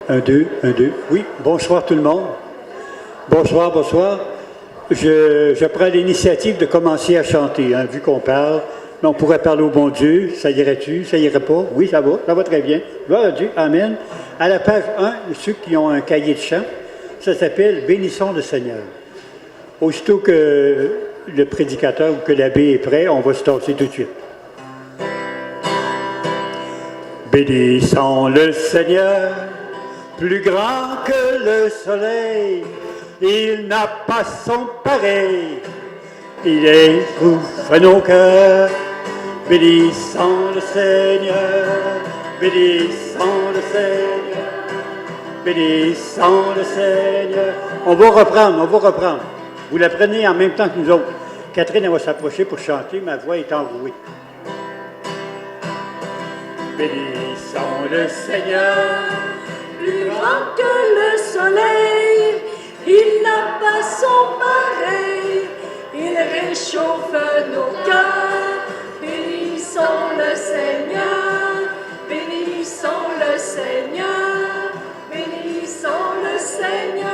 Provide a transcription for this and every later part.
Un, deux, un, deux. Oui, bonsoir tout le monde. Bonsoir, bonsoir. Je prends l'initiative de commencer à chanter, hein, vu qu'on parle. Mais on pourrait parler au bon Dieu. Ça irait-tu? Ça irait pas? Oui, ça va très bien. Gloire à Dieu. Amen. À la page 1, ceux qui ont un cahier de chant, ça s'appelle Bénissons le Seigneur. Aussitôt que le prédicateur ou que l'abbé est prêt, on va se tasser tout de suite. Bénissons le Seigneur, plus grand que le soleil, il n'a pas son pareil, il étouffe nos cœurs. Bénissons le Seigneur, bénissons le Seigneur, bénissons le Seigneur. On va reprendre. Vous la prenez en même temps que nous autres. Catherine, elle va s'approcher pour chanter, ma voix est enrouée. Bénissons le Seigneur, plus grand que le soleil, il n'a pas son pareil, il réchauffe nos cœurs. Bénissons le Seigneur, bénissons le Seigneur, bénissons le Seigneur.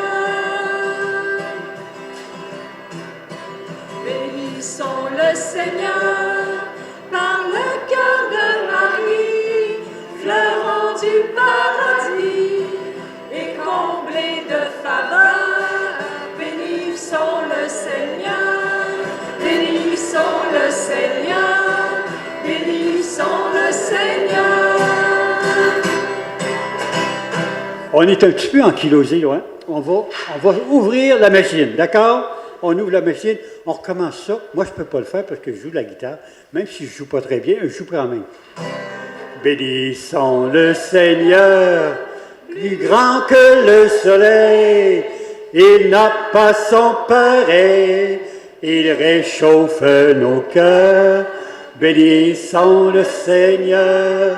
Bénissons le Seigneur, par le cœur de Marie, fleurant du paradis et comblé de faveur. Bénissons le Seigneur, bénissons le Seigneur, bénissons le Seigneur. On est un petit peu ankylosé, là, hein? On va ouvrir la machine, d'accord? On ouvre la machine, on recommence ça. Moi, je ne peux pas le faire parce que je joue de la guitare. Même si je ne joue pas très bien, je joue quand même. Bénissons le Seigneur, plus grand que le soleil. Il n'a pas son pareil, il réchauffe nos cœurs. Bénissons le Seigneur,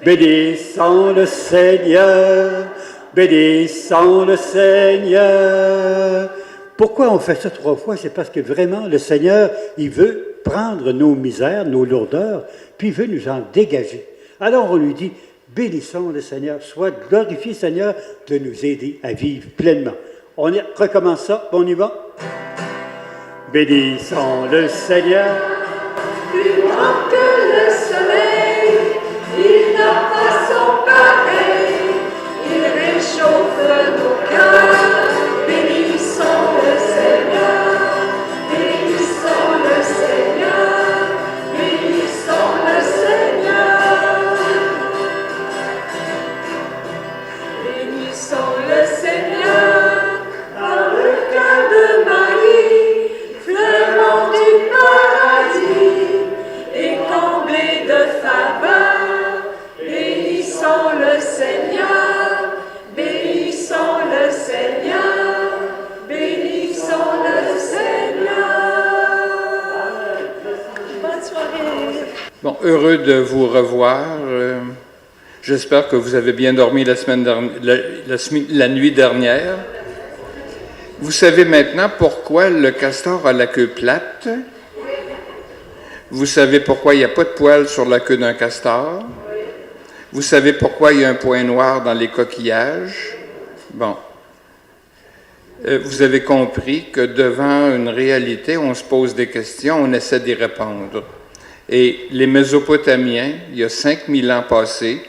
bénissons le Seigneur, bénissons le Seigneur. Pourquoi on fait ça 3 fois? C'est parce que vraiment, le Seigneur, il veut prendre nos misères, nos lourdeurs, puis il veut nous en dégager. Alors on lui dit, bénissons le Seigneur, soit glorifié Seigneur de nous aider à vivre pleinement. On recommence ça, on y va? Bénissons le Seigneur. Plus grand que le soleil, il n'a pas son pareil, il réchauffe nos cœurs. Bénissons le Seigneur, bénissons le Seigneur, bénissons le Seigneur. Bénissons le Seigneur, par le cœur de Marie, fleurant du paradis et comblé de faveur. Bénissons le Seigneur, bénissons le Seigneur, bénissons le Seigneur. Bonne soirée. Bon, heureux de vous revoir. J'espère que vous avez bien dormi la nuit dernière. Vous savez maintenant pourquoi le castor a la queue plate. Vous savez pourquoi il n'y a pas de poils sur la queue d'un castor. Vous savez pourquoi il y a un point noir dans les coquillages. Bon. Vous avez compris que devant une réalité, on se pose des questions, on essaie d'y répondre. Et les Mésopotamiens, il y a 5000 ans passés,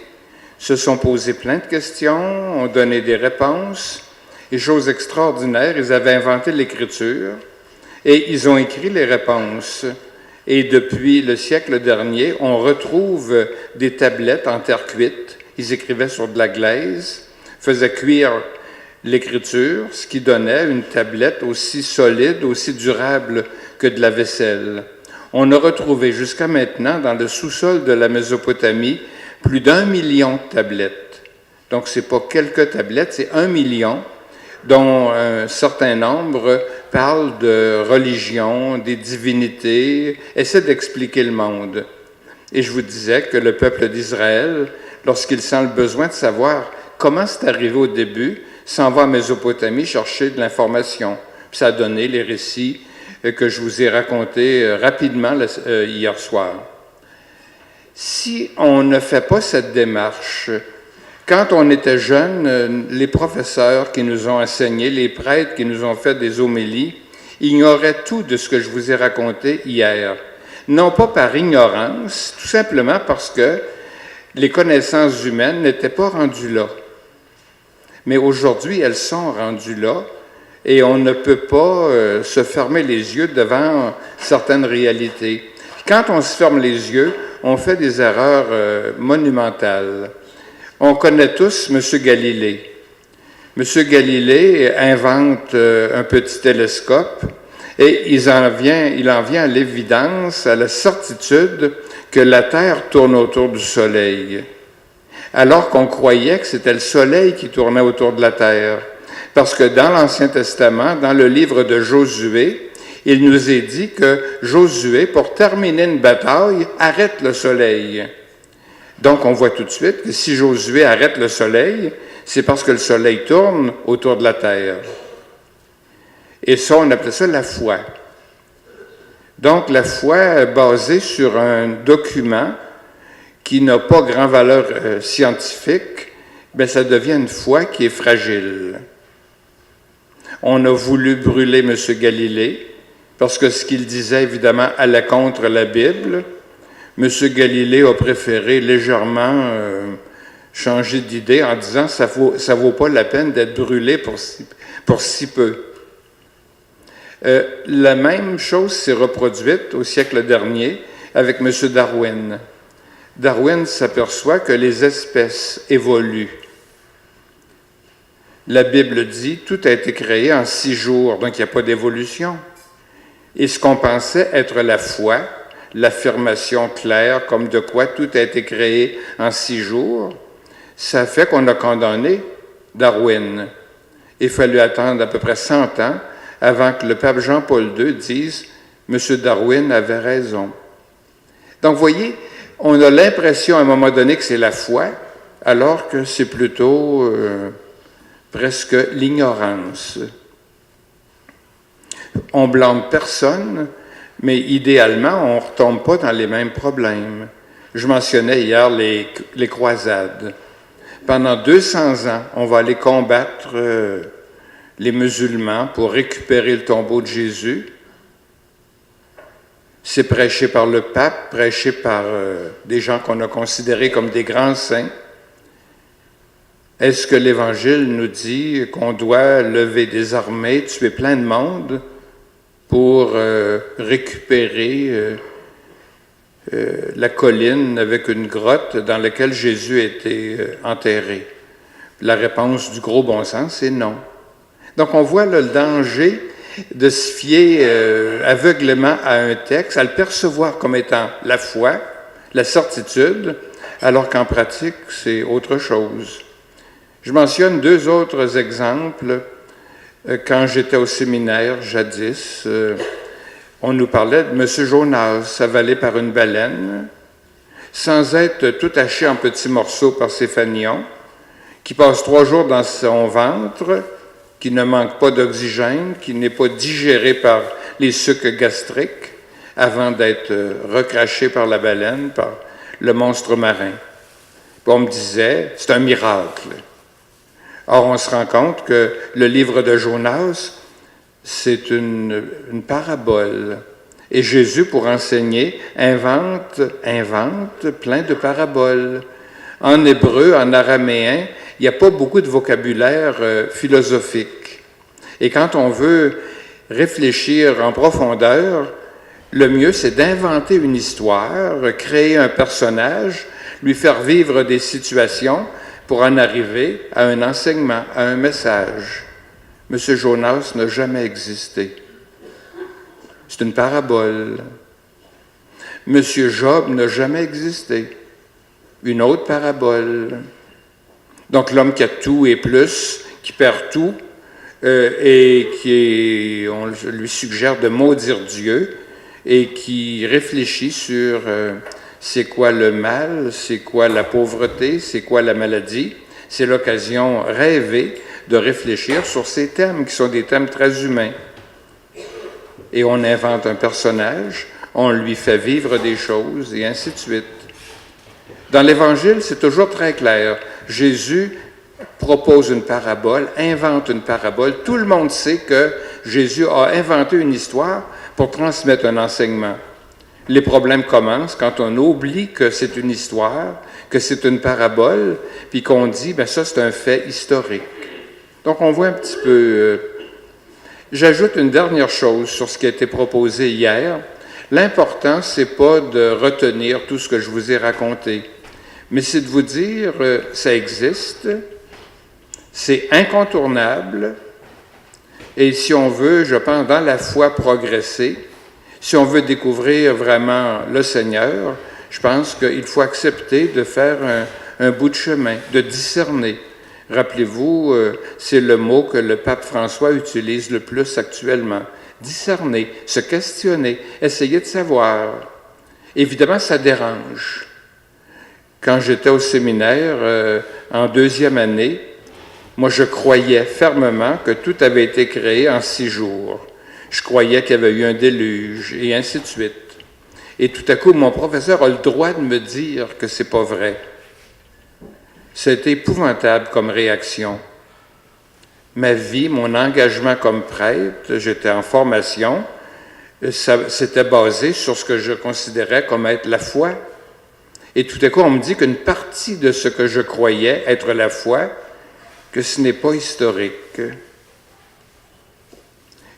se sont posés plein de questions, ont donné des réponses. Et chose extraordinaire, ils avaient inventé l'écriture et ils ont écrit les réponses. Et depuis le siècle dernier, on retrouve des tablettes en terre cuite. Ils écrivaient sur de la glaise, faisaient cuire l'écriture, ce qui donnait une tablette aussi solide, aussi durable que de la vaisselle. On a retrouvé jusqu'à maintenant, dans le sous-sol de la Mésopotamie, plus d'1 million de tablettes. Donc, ce n'est pas quelques tablettes, c'est 1 million, dont un certain nombre parlent de religion, des divinités, essaient d'expliquer le monde. Et je vous disais que le peuple d'Israël, lorsqu'il sent le besoin de savoir comment c'est arrivé au début, s'en va en Mésopotamie chercher de l'information. Puis ça a donné les récits que je vous ai racontés rapidement hier soir. Si on ne fait pas cette démarche, Quand on était jeunes, les professeurs qui nous ont enseigné, les prêtres qui nous ont fait des homélies, ignoraient tout de ce que je vous ai raconté hier. Non pas par ignorance, tout simplement parce que les connaissances humaines n'étaient pas rendues là. Mais aujourd'hui, elles sont rendues là et on ne peut pas se fermer les yeux devant certaines réalités. Quand on se ferme les yeux, on fait des erreurs monumentales. On connaît tous M. Galilée. M. Galilée invente un petit télescope et il en vient à l'évidence, à la certitude que la Terre tourne autour du Soleil, alors qu'on croyait que c'était le Soleil qui tournait autour de la Terre. Parce que dans l'Ancien Testament, dans le livre de Josué, il nous est dit que Josué, pour terminer une bataille, arrête le Soleil. Donc, on voit tout de suite que si Josué arrête le Soleil, c'est parce que le Soleil tourne autour de la Terre. Et ça, on appelle ça la foi. Donc, la foi basée sur un document qui n'a pas grand valeur scientifique, bien, ça devient une foi qui est fragile. On a voulu brûler M. Galilée, parce que ce qu'il disait, évidemment, allait contre la Bible. M. Galilée a préféré légèrement changer d'idée en disant ça vaut pas la peine d'être brûlé pour si peu. La même chose s'est reproduite au siècle dernier avec M. Darwin. Darwin s'aperçoit que les espèces évoluent. La Bible dit « tout a été créé en 6 jours », donc il n'y a pas d'évolution. Et ce qu'on pensait être la foi, l'affirmation claire comme de quoi tout a été créé en 6 jours, ça fait qu'on a condamné Darwin. Il fallut attendre à peu près 100 ans avant que le pape Jean-Paul II dise « M. Darwin avait raison ». Donc, vous voyez, on a l'impression à un moment donné que c'est la foi, alors que c'est plutôt presque l'ignorance. On blâme personne, mais idéalement, on ne retombe pas dans les mêmes problèmes. Je mentionnais hier les croisades. Pendant 200 ans, on va aller combattre les musulmans pour récupérer le tombeau de Jésus. C'est prêché par le pape, prêché par des gens qu'on a considérés comme des grands saints. Est-ce que l'Évangile nous dit qu'on doit lever des armées, tuer plein de monde pour récupérer la colline avec une grotte dans laquelle Jésus a été enterré? La réponse du gros bon sens, c'est non. Donc, on voit là, le danger de se fier aveuglément à un texte, à le percevoir comme étant la foi, la certitude, alors qu'en pratique, c'est autre chose. Je mentionne 2 autres exemples. Quand j'étais au séminaire, jadis, on nous parlait de M. Jonas, avalé par une baleine, sans être tout haché en petits morceaux par ses fanions, qui passe 3 jours dans son ventre, qui ne manque pas d'oxygène, qui n'est pas digéré par les sucs gastriques, avant d'être recraché par la baleine, par le monstre marin. Puis on me disait, c'est un miracle. Or, on se rend compte que le livre de Jonas, c'est une parabole. Et Jésus, pour enseigner, invente plein de paraboles. En hébreu, en araméen, il n'y a pas beaucoup de vocabulaire philosophique. Et quand on veut réfléchir en profondeur, le mieux, c'est d'inventer une histoire, créer un personnage, lui faire vivre des situations pour en arriver à un enseignement, à un message. M. Jonas n'a jamais existé. C'est une parabole. M. Job n'a jamais existé. Une autre parabole. Donc l'homme qui a tout et plus, qui perd tout, et on lui suggère de maudire Dieu, et qui réfléchit sur c'est quoi le mal, c'est quoi la pauvreté, c'est quoi la maladie. C'est l'occasion rêvée de réfléchir sur ces thèmes qui sont des thèmes très humains. Et on invente un personnage, on lui fait vivre des choses, et ainsi de suite. Dans l'Évangile, c'est toujours très clair. Jésus propose une parabole, invente une parabole. Tout le monde sait que Jésus a inventé une histoire pour transmettre un enseignement. Les problèmes commencent quand on oublie que c'est une histoire, que c'est une parabole, puis qu'on dit, bien ça c'est un fait historique. Donc on voit un petit peu... J'ajoute une dernière chose sur ce qui a été proposé hier. L'important, c'est pas de retenir tout ce que je vous ai raconté, mais c'est de vous dire, ça existe, c'est incontournable, et si on veut, je pense, dans la foi progresser, si on veut découvrir vraiment le Seigneur, je pense qu'il faut accepter de faire un bout de chemin, de discerner. Rappelez-vous, c'est le mot que le pape François utilise le plus actuellement. Discerner, se questionner, essayer de savoir. Évidemment, ça dérange. Quand j'étais au séminaire, en 2e année, moi, je croyais fermement que tout avait été créé en 6 jours. Je croyais qu'il y avait eu un déluge, et ainsi de suite. Et tout à coup, mon professeur a le droit de me dire que c'est pas vrai. C'était épouvantable comme réaction. Ma vie, mon engagement comme prêtre, j'étais en formation, c'était basé sur ce que je considérais comme être la foi. Et tout à coup, on me dit qu'une partie de ce que je croyais être la foi, que ce n'est pas historique.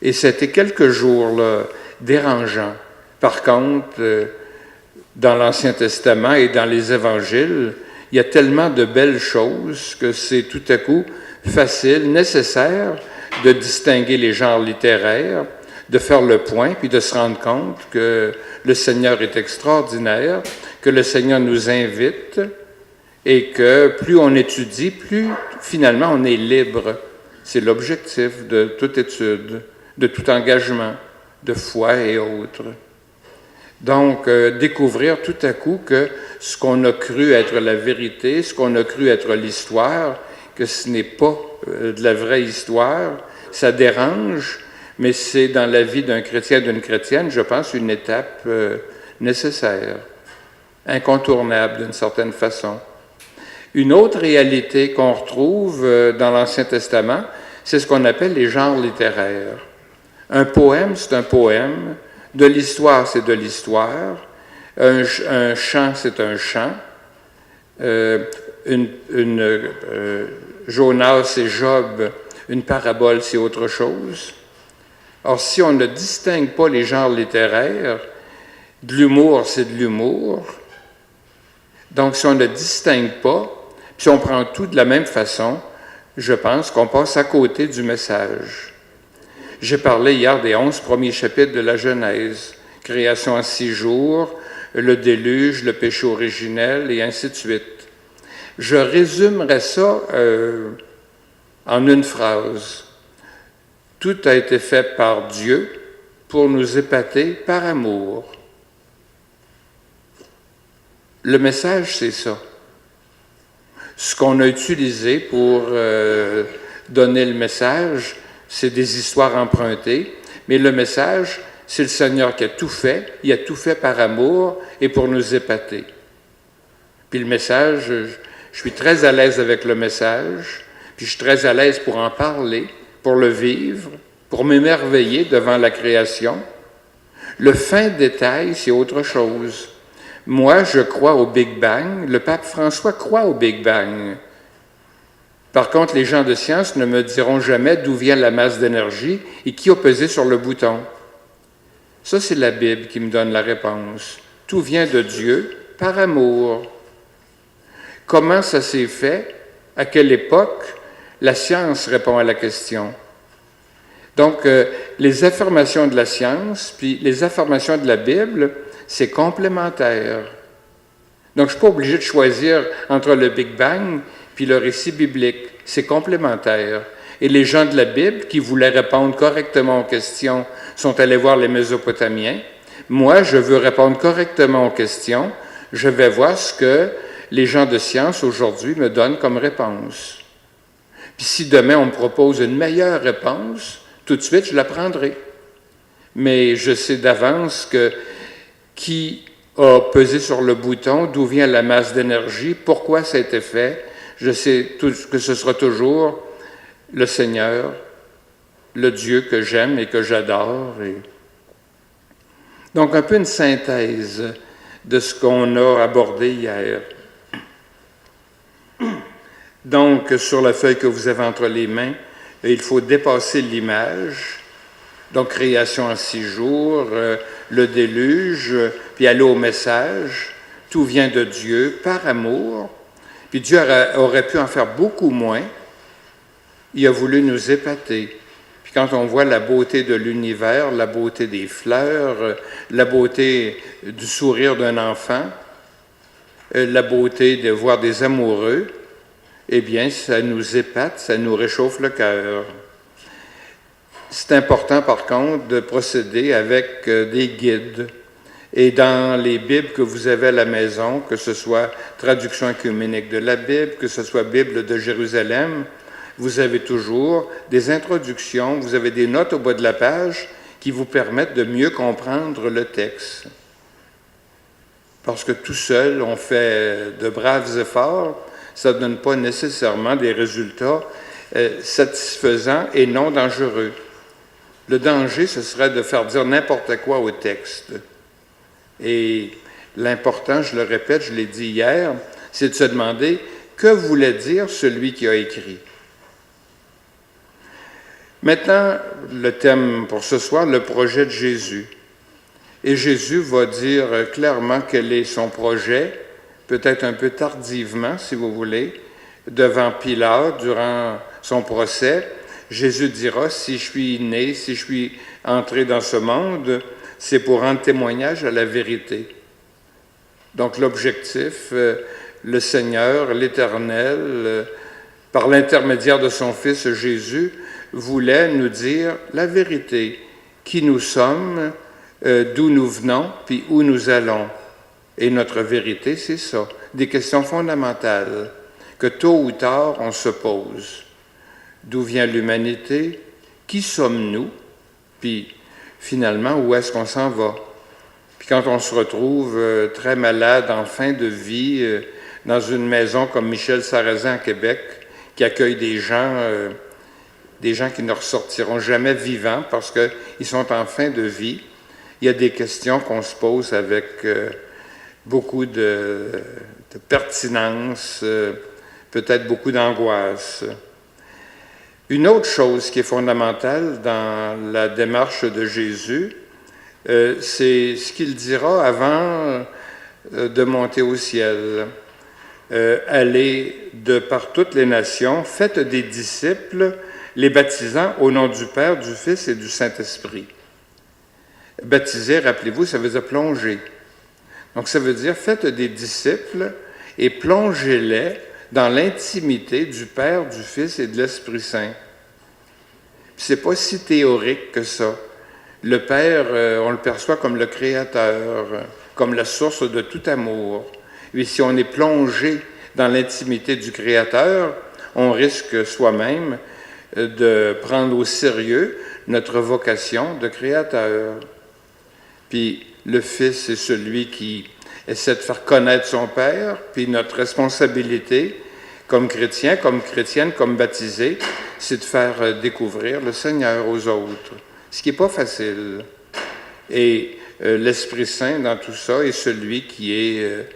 Et c'était quelques jours là, dérangeants. Par contre, dans l'Ancien Testament et dans les Évangiles, il y a tellement de belles choses que c'est tout à coup facile, nécessaire de distinguer les genres littéraires, de faire le point, puis de se rendre compte que le Seigneur est extraordinaire, que le Seigneur nous invite et que plus on étudie, plus finalement on est libre. C'est l'objectif de toute étude, de tout engagement, de foi et autres. Donc, découvrir tout à coup que ce qu'on a cru être la vérité, ce qu'on a cru être l'histoire, que ce n'est pas de la vraie histoire, ça dérange, mais c'est dans la vie d'un chrétien, d'une chrétienne, je pense, une étape nécessaire, incontournable d'une certaine façon. Une autre réalité qu'on retrouve dans l'Ancien Testament, c'est ce qu'on appelle les genres littéraires. Un poème, c'est un poème. De l'histoire, c'est de l'histoire. Un chant, c'est un chant. Jonas et Job, une parabole, c'est autre chose. Or, si on ne distingue pas les genres littéraires, de l'humour, c'est de l'humour. Donc, si on ne distingue pas, puis si on prend tout de la même façon, je pense qu'on passe à côté du message. J'ai parlé hier des 11 premiers chapitres de la Genèse, création en 6 jours, le déluge, le péché originel, et ainsi de suite. Je résumerai ça en une phrase. Tout a été fait par Dieu pour nous épater par amour. Le message, c'est ça. Ce qu'on a utilisé pour donner le message, c'est des histoires empruntées, mais le message, c'est le Seigneur qui a tout fait. Il a tout fait par amour et pour nous épater. Puis le message, je suis très à l'aise avec le message, puis je suis très à l'aise pour en parler, pour le vivre, pour m'émerveiller devant la création. Le fin détail, c'est autre chose. Moi, je crois au Big Bang. Le pape François croit au Big Bang. Par contre, les gens de science ne me diront jamais d'où vient la masse d'énergie et qui a pesé sur le bouton. Ça, c'est la Bible qui me donne la réponse. Tout vient de Dieu par amour. Comment ça s'est fait? À quelle époque? La science répond à la question. Donc, les affirmations de la science, puis les affirmations de la Bible, c'est complémentaire. Donc, je ne suis pas obligé de choisir entre le Big Bang puis le récit biblique. C'est complémentaire. Et les gens de la Bible qui voulaient répondre correctement aux questions sont allés voir les Mésopotamiens. Moi, je veux répondre correctement aux questions. Je vais voir ce que les gens de science aujourd'hui me donnent comme réponse. Puis si demain on me propose une meilleure réponse, tout de suite, je la prendrai. Mais je sais d'avance que qui a pesé sur le bouton, d'où vient la masse d'énergie, pourquoi ça a été fait, je sais que ce sera toujours le Seigneur, le Dieu que j'aime et que j'adore. Donc, un peu une synthèse de ce qu'on a abordé hier. Donc, sur la feuille que vous avez entre les mains, il faut dépasser l'image. Donc, création en 6 jours, le déluge, puis aller au message. Tout vient de Dieu, par amour. Puis Dieu aurait pu en faire beaucoup moins. Il a voulu nous épater. Puis quand on voit la beauté de l'univers, la beauté des fleurs, la beauté du sourire d'un enfant, la beauté de voir des amoureux, eh bien, ça nous épate, ça nous réchauffe le cœur. C'est important, par contre, de procéder avec des guides. Et dans les Bibles que vous avez à la maison, que ce soit traduction œcuménique de la Bible, que ce soit Bible de Jérusalem, vous avez toujours des introductions, vous avez des notes au bas de la page qui vous permettent de mieux comprendre le texte. Parce que tout seul, on fait de braves efforts, ça ne donne pas nécessairement des résultats satisfaisants et non dangereux. Le danger, ce serait de faire dire n'importe quoi au texte. Et l'important, je le répète, je l'ai dit hier, c'est de se demander que voulait dire celui qui a écrit. Maintenant, le thème pour ce soir, le projet de Jésus. Et Jésus va dire clairement quel est son projet, peut-être un peu tardivement, si vous voulez, devant Pilate, durant son procès. Jésus dira, si je suis né, si je suis entré dans ce monde, c'est pour rendre témoignage à la vérité. Donc l'objectif, le Seigneur, l'Éternel, par l'intermédiaire de son Fils Jésus, voulait nous dire la vérité, qui nous sommes, d'où nous venons, puis où nous allons. Et notre vérité, c'est ça, des questions fondamentales que tôt ou tard on se pose. D'où vient l'humanité? Qui sommes-nous? Puis finalement, où est-ce qu'on s'en va? Puis quand on se retrouve très malade, en fin de vie, dans une maison comme Michel Sarrazin à Québec, qui accueille des gens qui ne ressortiront jamais vivants parce qu'ils sont en fin de vie, il y a des questions qu'on se pose avec beaucoup de pertinence, peut-être beaucoup d'angoisse. Une autre chose qui est fondamentale dans la démarche de Jésus, c'est ce qu'il dira avant de monter au ciel. Allez de par toutes les nations, faites des disciples, les baptisant au nom du Père, du Fils et du Saint-Esprit. Baptiser, rappelez-vous, ça veut dire plonger. Donc ça veut dire faites des disciples et plongez-les dans l'intimité du Père, du Fils et de l'Esprit Saint. C'est pas si théorique que ça. Le Père, on le perçoit comme le Créateur, comme la source de tout amour. Et si on est plongé dans l'intimité du Créateur, on risque soi-même de prendre au sérieux notre vocation de Créateur. Puis le Fils est celui qui essaie de faire connaître son Père, puis notre responsabilité comme chrétien, comme chrétienne, comme baptisé, c'est de faire découvrir le Seigneur aux autres, ce qui n'est pas facile. Et l'Esprit Saint dans tout ça est celui qui est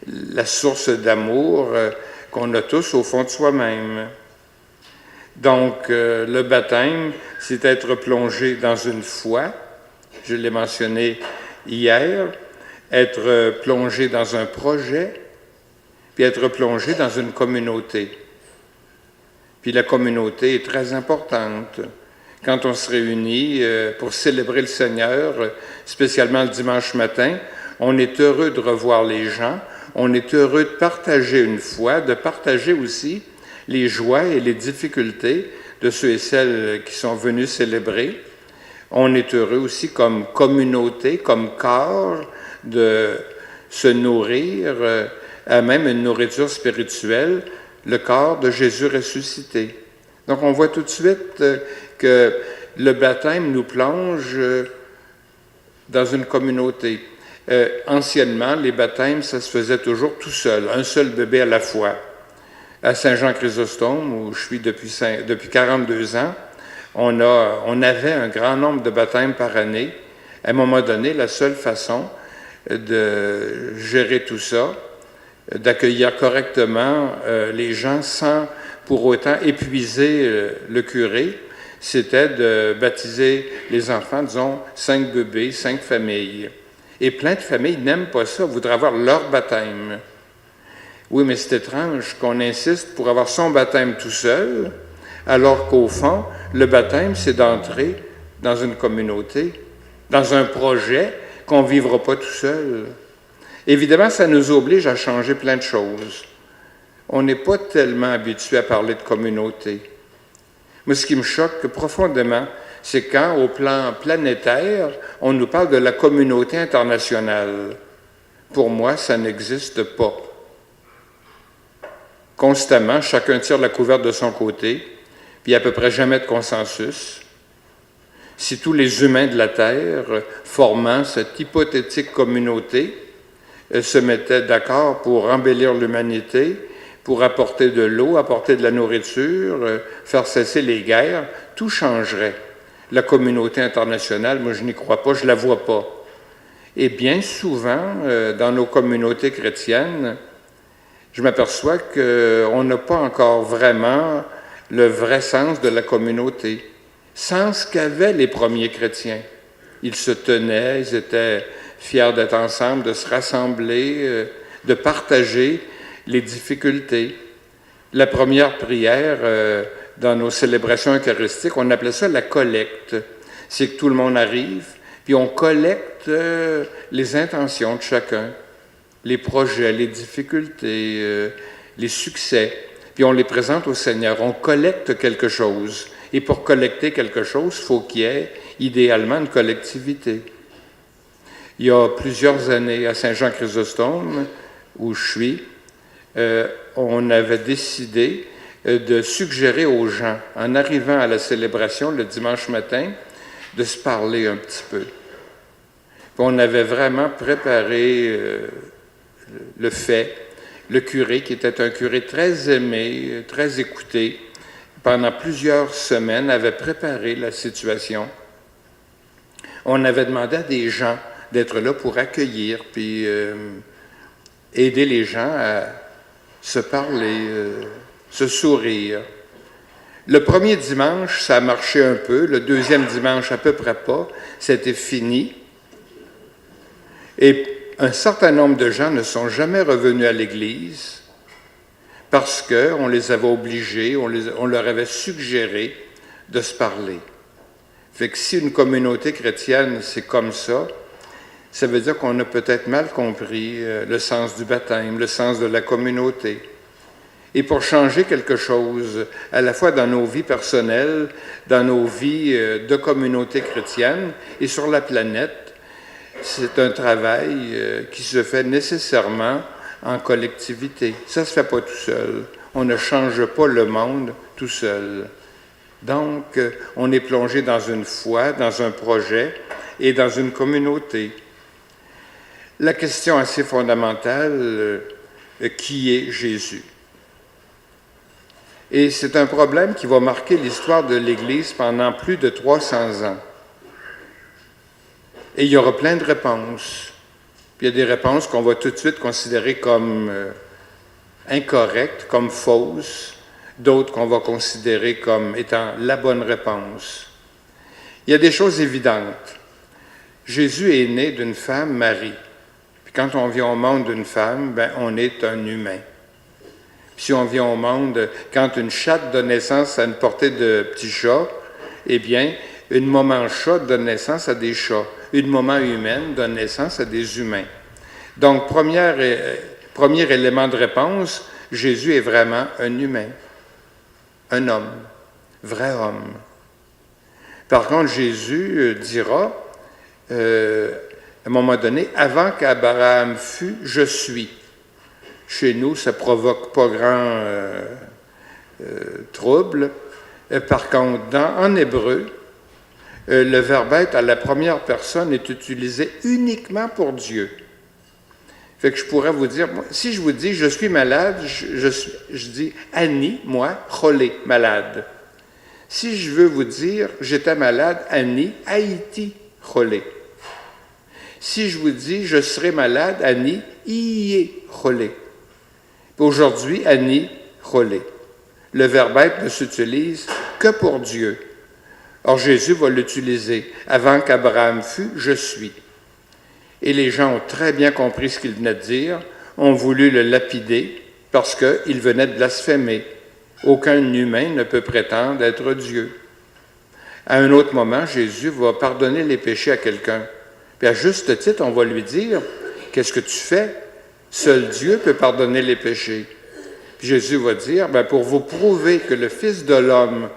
la source d'amour qu'on a tous au fond de soi-même. Donc, le baptême, c'est être plongé dans une foi, je l'ai mentionné hier, être plongé dans un projet, puis être plongé dans une communauté. Puis la communauté est très importante. Quand on se réunit pour célébrer le Seigneur, spécialement le dimanche matin, on est heureux de revoir les gens, on est heureux de partager une foi, de partager aussi les joies et les difficultés de ceux et celles qui sont venus célébrer. On est heureux aussi comme communauté, comme corps, de se nourrir à même une nourriture spirituelle, le corps de Jésus ressuscité. Donc on voit tout de suite que le baptême nous plonge dans une communauté. Anciennement, les baptêmes, ça se faisait toujours tout seul, un seul bébé à la fois. À Saint-Jean-Chrysostome, où je suis depuis 42 ans, on avait un grand nombre de baptêmes par année. À un moment donné, la seule façon de gérer tout ça, d'accueillir correctement les gens sans pour autant épuiser le curé, c'était de baptiser les enfants, disons, 5 bébés, 5 familles. Et plein de familles n'aiment pas ça, voudraient avoir leur baptême. Oui, mais c'est étrange qu'on insiste pour avoir son baptême tout seul, alors qu'au fond, le baptême, c'est d'entrer dans une communauté, dans un projet qu'on ne vivra pas tout seul. Évidemment, ça nous oblige à changer plein de choses. On n'est pas tellement habitué à parler de communauté. Moi, ce qui me choque profondément, c'est quand, au plan planétaire, on nous parle de la communauté internationale. Pour moi, ça n'existe pas. Constamment, chacun tire la couverte de son côté, puis il n'y a à peu près jamais de consensus. Si tous les humains de la Terre, formant cette hypothétique communauté, se mettaient d'accord pour embellir l'humanité, pour apporter de l'eau, apporter de la nourriture, faire cesser les guerres, tout changerait. La communauté internationale, moi je n'y crois pas, je ne la vois pas. Et bien souvent, dans nos communautés chrétiennes, je m'aperçois qu'on n'a pas encore vraiment le vrai sens de la communauté. Sens qu'avaient les premiers chrétiens. Ils se tenaient, ils étaient fiers d'être ensemble, de se rassembler, de partager les difficultés. La première prière dans nos célébrations eucharistiques, on appelait ça la collecte. C'est que tout le monde arrive, puis on collecte les intentions de chacun, les projets, les difficultés, les succès, puis on les présente au Seigneur. On collecte quelque chose. Et pour collecter quelque chose, il faut qu'il y ait idéalement une collectivité. Il y a plusieurs années, à Saint-Jean-Chrysostome, où je suis, on avait décidé de suggérer aux gens, en arrivant à la célébration le dimanche matin, de se parler un petit peu. Puis on avait vraiment préparé le fait. Le curé, qui était un curé très aimé, très écouté, pendant plusieurs semaines, avait préparé la situation. On avait demandé à des gens d'être là pour accueillir, puis aider les gens à se parler, se sourire. Le premier dimanche, ça a marché un peu. Le deuxième dimanche, à peu près pas. C'était fini. Et un certain nombre de gens ne sont jamais revenus à l'Église parce qu'on les avait obligés, on leur avait suggéré de se parler. Fait que si une communauté chrétienne, c'est comme ça veut dire qu'on a peut-être mal compris le sens du baptême, le sens de la communauté. Et pour changer quelque chose, à la fois dans nos vies personnelles, dans nos vies de communauté chrétienne et sur la planète, c'est un travail qui se fait nécessairement en collectivité. Ça ne se fait pas tout seul. On ne change pas le monde tout seul. Donc, on est plongé dans une foi, dans un projet et dans une communauté. La question assez fondamentale, qui est Jésus? Et c'est un problème qui va marquer l'histoire de l'Église pendant plus de 300 ans. Et il y aura plein de réponses. Puis il y a des réponses qu'on va tout de suite considérer comme incorrectes, comme fausses, d'autres qu'on va considérer comme étant la bonne réponse. Il y a des choses évidentes. Jésus est né d'une femme, Marie. Puis quand on vient au monde d'une femme, on est un humain. Puis si on vient au monde, quand une chatte donne naissance à une portée de petits chats, eh bien, une maman chat donne naissance à des chats. Une maman humaine donne naissance à des humains. Donc, premier élément de réponse, Jésus est vraiment un humain, un homme, vrai homme. Par contre, Jésus dira, à un moment donné, avant qu'Abraham fût, je suis. Chez nous, ça ne provoque pas grand trouble. Par contre, en hébreu, le verbe être à la première personne est utilisé uniquement pour Dieu. Fait que je pourrais vous dire, moi, si je vous dis je suis malade, je dis Annie, moi, cholé, malade. Si je veux vous dire j'étais malade, Annie, Haïti, cholé. Si je vous dis je serai malade, Annie, ié, cholé. Aujourd'hui, Annie, cholé. Le verbe être ne s'utilise que pour Dieu. Or, Jésus va l'utiliser. Avant qu'Abraham fût, je suis. Et les gens ont très bien compris ce qu'il venait de dire, ont voulu le lapider parce qu'il venait de blasphémer. Aucun humain ne peut prétendre être Dieu. À un autre moment, Jésus va pardonner les péchés à quelqu'un. Puis à juste titre, on va lui dire, « Qu'est-ce que tu fais? Seul Dieu peut pardonner les péchés. » Puis Jésus va dire, « Pour vous prouver que le Fils de l'homme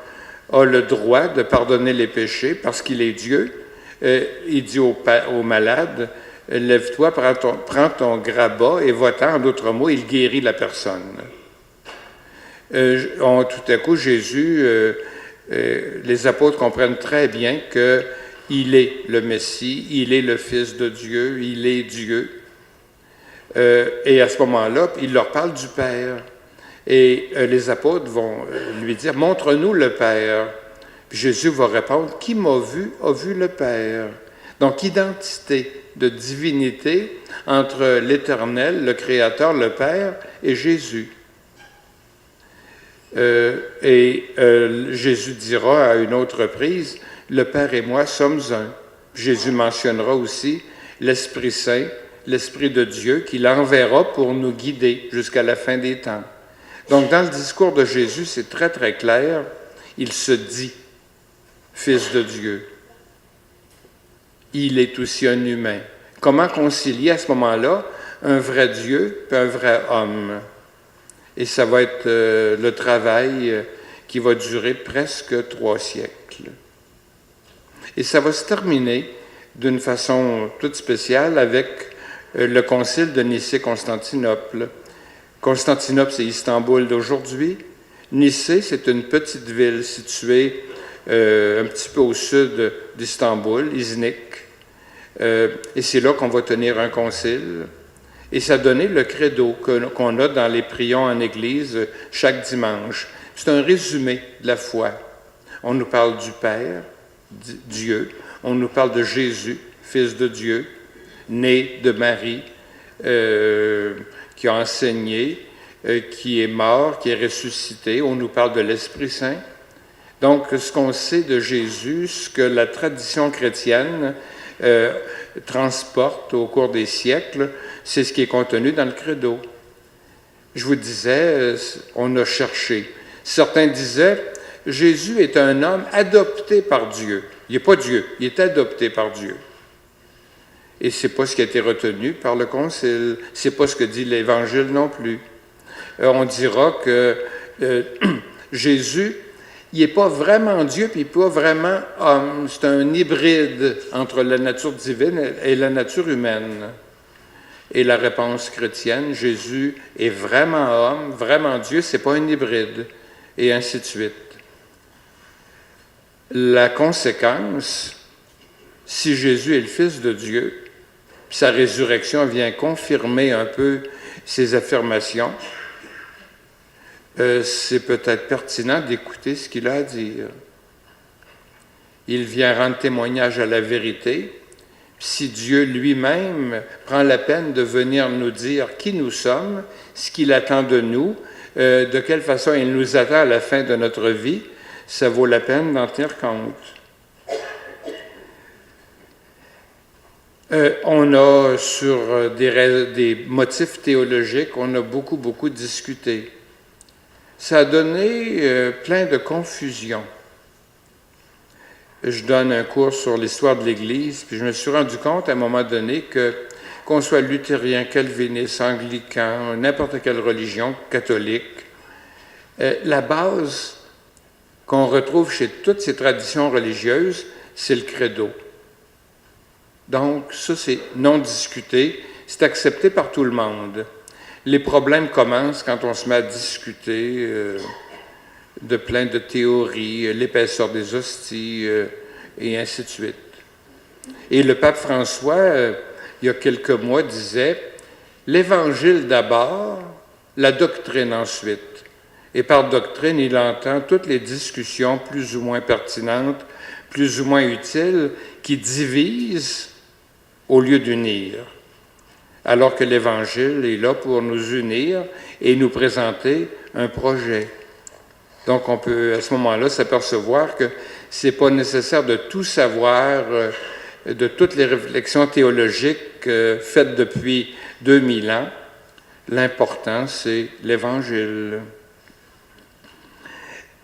a le droit de pardonner les péchés parce qu'il est Dieu, il dit au malade, « Lève-toi, prends ton grabat et va-t'en. » En d'autres mots, il guérit la personne. Tout à coup, Jésus, les apôtres comprennent très bien qu'il est le Messie, il est le Fils de Dieu, il est Dieu. Et à ce moment-là, il leur parle du Père. Et les apôtres vont lui dire, « Montre-nous le Père. » Puis Jésus va répondre, « Qui m'a vu, a vu le Père. » Donc, identité de divinité entre l'Éternel, le Créateur, le Père, et Jésus. Jésus dira à une autre reprise, « Le Père et moi sommes un. » Jésus mentionnera aussi l'Esprit Saint, l'Esprit de Dieu, qu'il enverra pour nous guider jusqu'à la fin des temps. Donc, dans le discours de Jésus, c'est très, très clair, il se dit Fils de Dieu. Il est aussi un humain. Comment concilier à ce moment-là un vrai Dieu et un vrai homme? Et ça va être le travail qui va durer presque 3 siècles. Et ça va se terminer d'une façon toute spéciale avec le concile de Nicée-Constantinople. Constantinople, c'est Istanbul d'aujourd'hui. Nicée, c'est une petite ville située un petit peu au sud d'Istanbul, Iznik. Et c'est là qu'on va tenir un concile. Et ça a donné le credo qu'on a dans les prions en Église chaque dimanche. C'est un résumé de la foi. On nous parle du Père, Dieu. On nous parle de Jésus, Fils de Dieu, né de Marie, qui a enseigné, qui est mort, qui est ressuscité. On nous parle de l'Esprit Saint. Donc, ce qu'on sait de Jésus, ce que la tradition chrétienne transporte au cours des siècles, c'est ce qui est contenu dans le credo. Je vous disais, on a cherché. Certains disaient, Jésus est un homme adopté par Dieu. Il n'est pas Dieu, il est adopté par Dieu. Et ce n'est pas ce qui a été retenu par le Concile. Ce n'est pas ce que dit l'Évangile non plus. On dira que Jésus, il n'est pas vraiment Dieu, puis il n'est pas vraiment homme. C'est un hybride entre la nature divine et la nature humaine. Et la réponse chrétienne, Jésus est vraiment homme, vraiment Dieu, ce n'est pas un hybride, et ainsi de suite. La conséquence, si Jésus est le Fils de Dieu, sa résurrection vient confirmer un peu ces affirmations, c'est peut-être pertinent d'écouter ce qu'il a à dire. Il vient rendre témoignage à la vérité. Si Dieu lui-même prend la peine de venir nous dire qui nous sommes, ce qu'il attend de nous, de quelle façon il nous attend à la fin de notre vie, ça vaut la peine d'en tenir compte. On a, sur des motifs théologiques, on a beaucoup discuté. Ça a donné plein de confusion. Je donne un cours sur l'histoire de l'Église, puis je me suis rendu compte à un moment donné qu'on soit luthérien, calviniste, anglican, n'importe quelle religion, catholique, la base qu'on retrouve chez toutes ces traditions religieuses, c'est le credo. Donc, ça, c'est non discuté, c'est accepté par tout le monde. Les problèmes commencent quand on se met à discuter de plein de théories, l'épaisseur des hosties, et ainsi de suite. Et le pape François, il y a quelques mois, disait l'Évangile d'abord, la doctrine ensuite. Et par doctrine, il entend toutes les discussions plus ou moins pertinentes, plus ou moins utiles, qui divisent au lieu d'unir. Alors que l'Évangile est là pour nous unir et nous présenter un projet. Donc on peut à ce moment-là s'apercevoir que ce n'est pas nécessaire de tout savoir de toutes les réflexions théologiques faites depuis 2000 ans. L'important, c'est l'Évangile.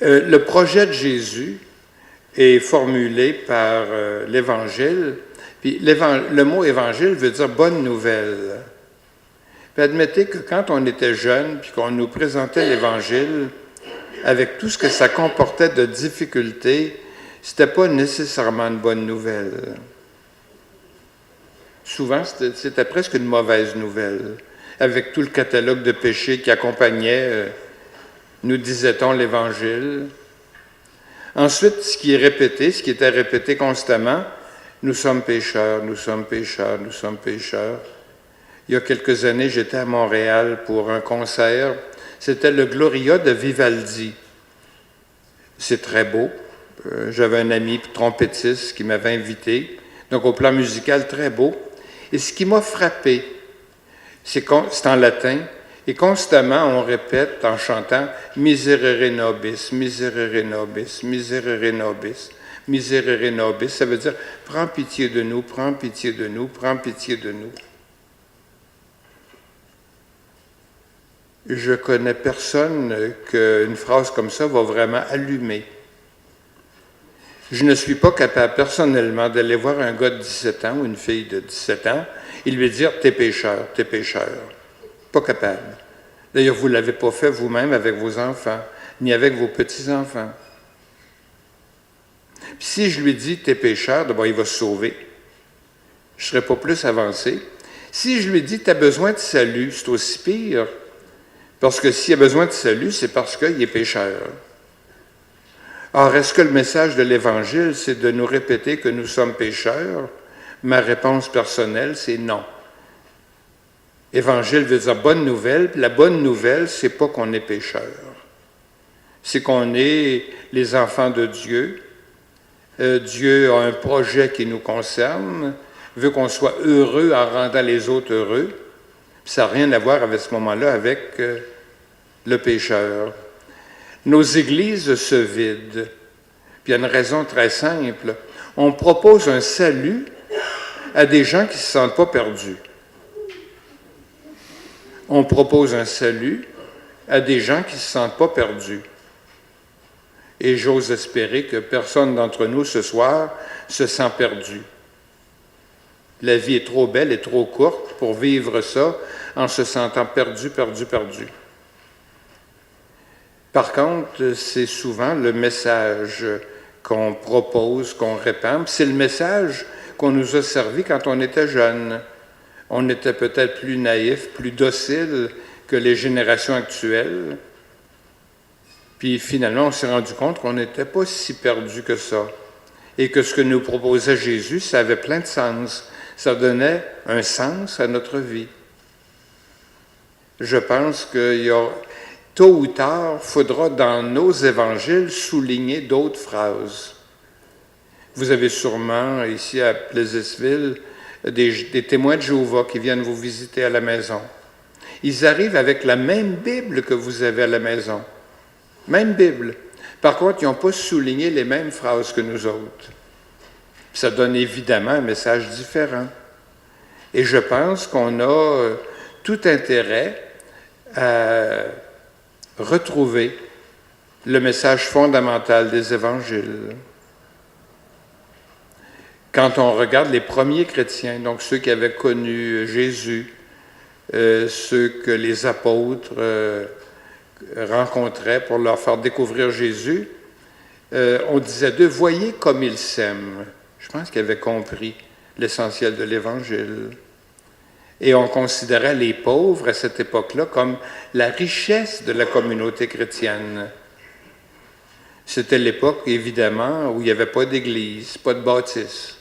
Le projet de Jésus est formulé par l'Évangile. Puis le mot « évangile » veut dire « bonne nouvelle ». Puis admettez que quand on était jeune, puis qu'on nous présentait l'Évangile, avec tout ce que ça comportait de difficultés, c'était pas nécessairement une bonne nouvelle. Souvent, c'était presque une mauvaise nouvelle, avec tout le catalogue de péchés qui accompagnait, nous disait-on, l'Évangile. Ensuite, ce qui était répété constamment, nous sommes pécheurs, nous sommes pécheurs, nous sommes pécheurs. Il y a quelques années, j'étais à Montréal pour un concert. C'était le Gloria de Vivaldi. C'est très beau. J'avais un ami trompettiste qui m'avait invité. Donc, au plan musical, très beau. Et ce qui m'a frappé, c'est en latin, et constamment, on répète en chantant « Miserere nobis, miserere nobis, miserere nobis, miserere nobis ». Ça veut dire « Prends pitié de nous, prends pitié de nous, prends pitié de nous ». Je connais personne qu'une phrase comme ça va vraiment allumer. Je ne suis pas capable personnellement d'aller voir un gars de 17 ans ou une fille de 17 ans et lui dire « T'es pécheur, t'es pécheur ». Pas capable. D'ailleurs, vous ne l'avez pas fait vous-même avec vos enfants, ni avec vos petits-enfants. Puis si je lui dis « T'es pécheur », d'abord, il va se sauver. Je ne serai pas plus avancé. Si je lui dis « T'as besoin de salut », c'est aussi pire. Parce que s'il a besoin de salut, c'est parce qu'il est pécheur. Or, est-ce que le message de l'Évangile, c'est de nous répéter que nous sommes pécheurs? Ma réponse personnelle, c'est non. Évangile veut dire bonne nouvelle, puis la bonne nouvelle, c'est pas qu'on est pécheur. C'est qu'on est les enfants de Dieu. Dieu a un projet qui nous concerne, veut qu'on soit heureux en rendant les autres heureux. Puis ça n'a rien à voir à ce moment-là avec le pécheur. Nos églises se vident. Puis il y a une raison très simple. On propose un salut à des gens qui ne se sentent pas perdus. On propose un salut à des gens qui ne se sentent pas perdus. Et j'ose espérer que personne d'entre nous ce soir se sent perdu. La vie est trop belle et trop courte pour vivre ça en se sentant perdu, perdu, perdu. Par contre, c'est souvent le message qu'on propose, qu'on répand. C'est le message qu'on nous a servi quand on était jeune. On était peut-être plus naïfs, plus dociles que les générations actuelles. Puis finalement, on s'est rendu compte qu'on n'était pas si perdus que ça. Et que ce que nous proposait Jésus, ça avait plein de sens. Ça donnait un sens à notre vie. Je pense qu'il y a, tôt ou tard, il faudra dans nos évangiles souligner d'autres phrases. Vous avez sûrement, ici à Plaisisville, des témoins de Jéhovah qui viennent vous visiter à la maison. Ils arrivent avec la même Bible que vous avez à la maison. Même Bible. Par contre, ils n'ont pas souligné les mêmes phrases que nous autres. Ça donne évidemment un message différent. Et je pense qu'on a tout intérêt à retrouver le message fondamental des évangiles. Quand on regarde les premiers chrétiens, donc ceux qui avaient connu Jésus, ceux que les apôtres rencontraient pour leur faire découvrir Jésus, on disait d'eux, voyez comme ils s'aiment. Je pense qu'ils avaient compris l'essentiel de l'Évangile. Et on considérait les pauvres à cette époque-là comme la richesse de la communauté chrétienne. C'était l'époque, évidemment, où il n'y avait pas d'église, pas de bâtisse.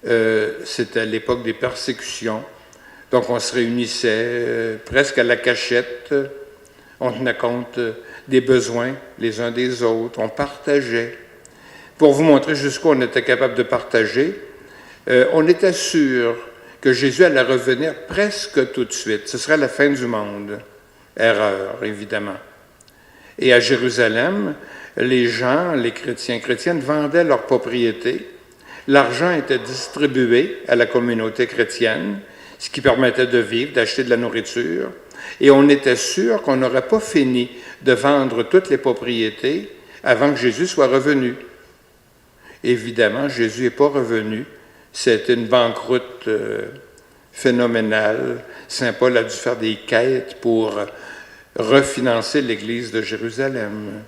C'était l'époque des persécutions. Donc on se réunissait presque à la cachette, on tenait compte des besoins les uns des autres, on partageait. Pour vous montrer jusqu'où on était capable de partager, on était sûr que Jésus allait revenir presque tout de suite. Ce serait la fin du monde. Erreur, évidemment. Et à Jérusalem, les gens, les chrétiens, chrétiennes, vendaient leurs propriétés. L'argent était distribué à la communauté chrétienne, ce qui permettait de vivre, d'acheter de la nourriture. Et on était sûr qu'on n'aurait pas fini de vendre toutes les propriétés avant que Jésus soit revenu. Évidemment, Jésus n'est pas revenu. C'était une banqueroute phénoménale. Saint Paul a dû faire des quêtes pour refinancer l'Église de Jérusalem.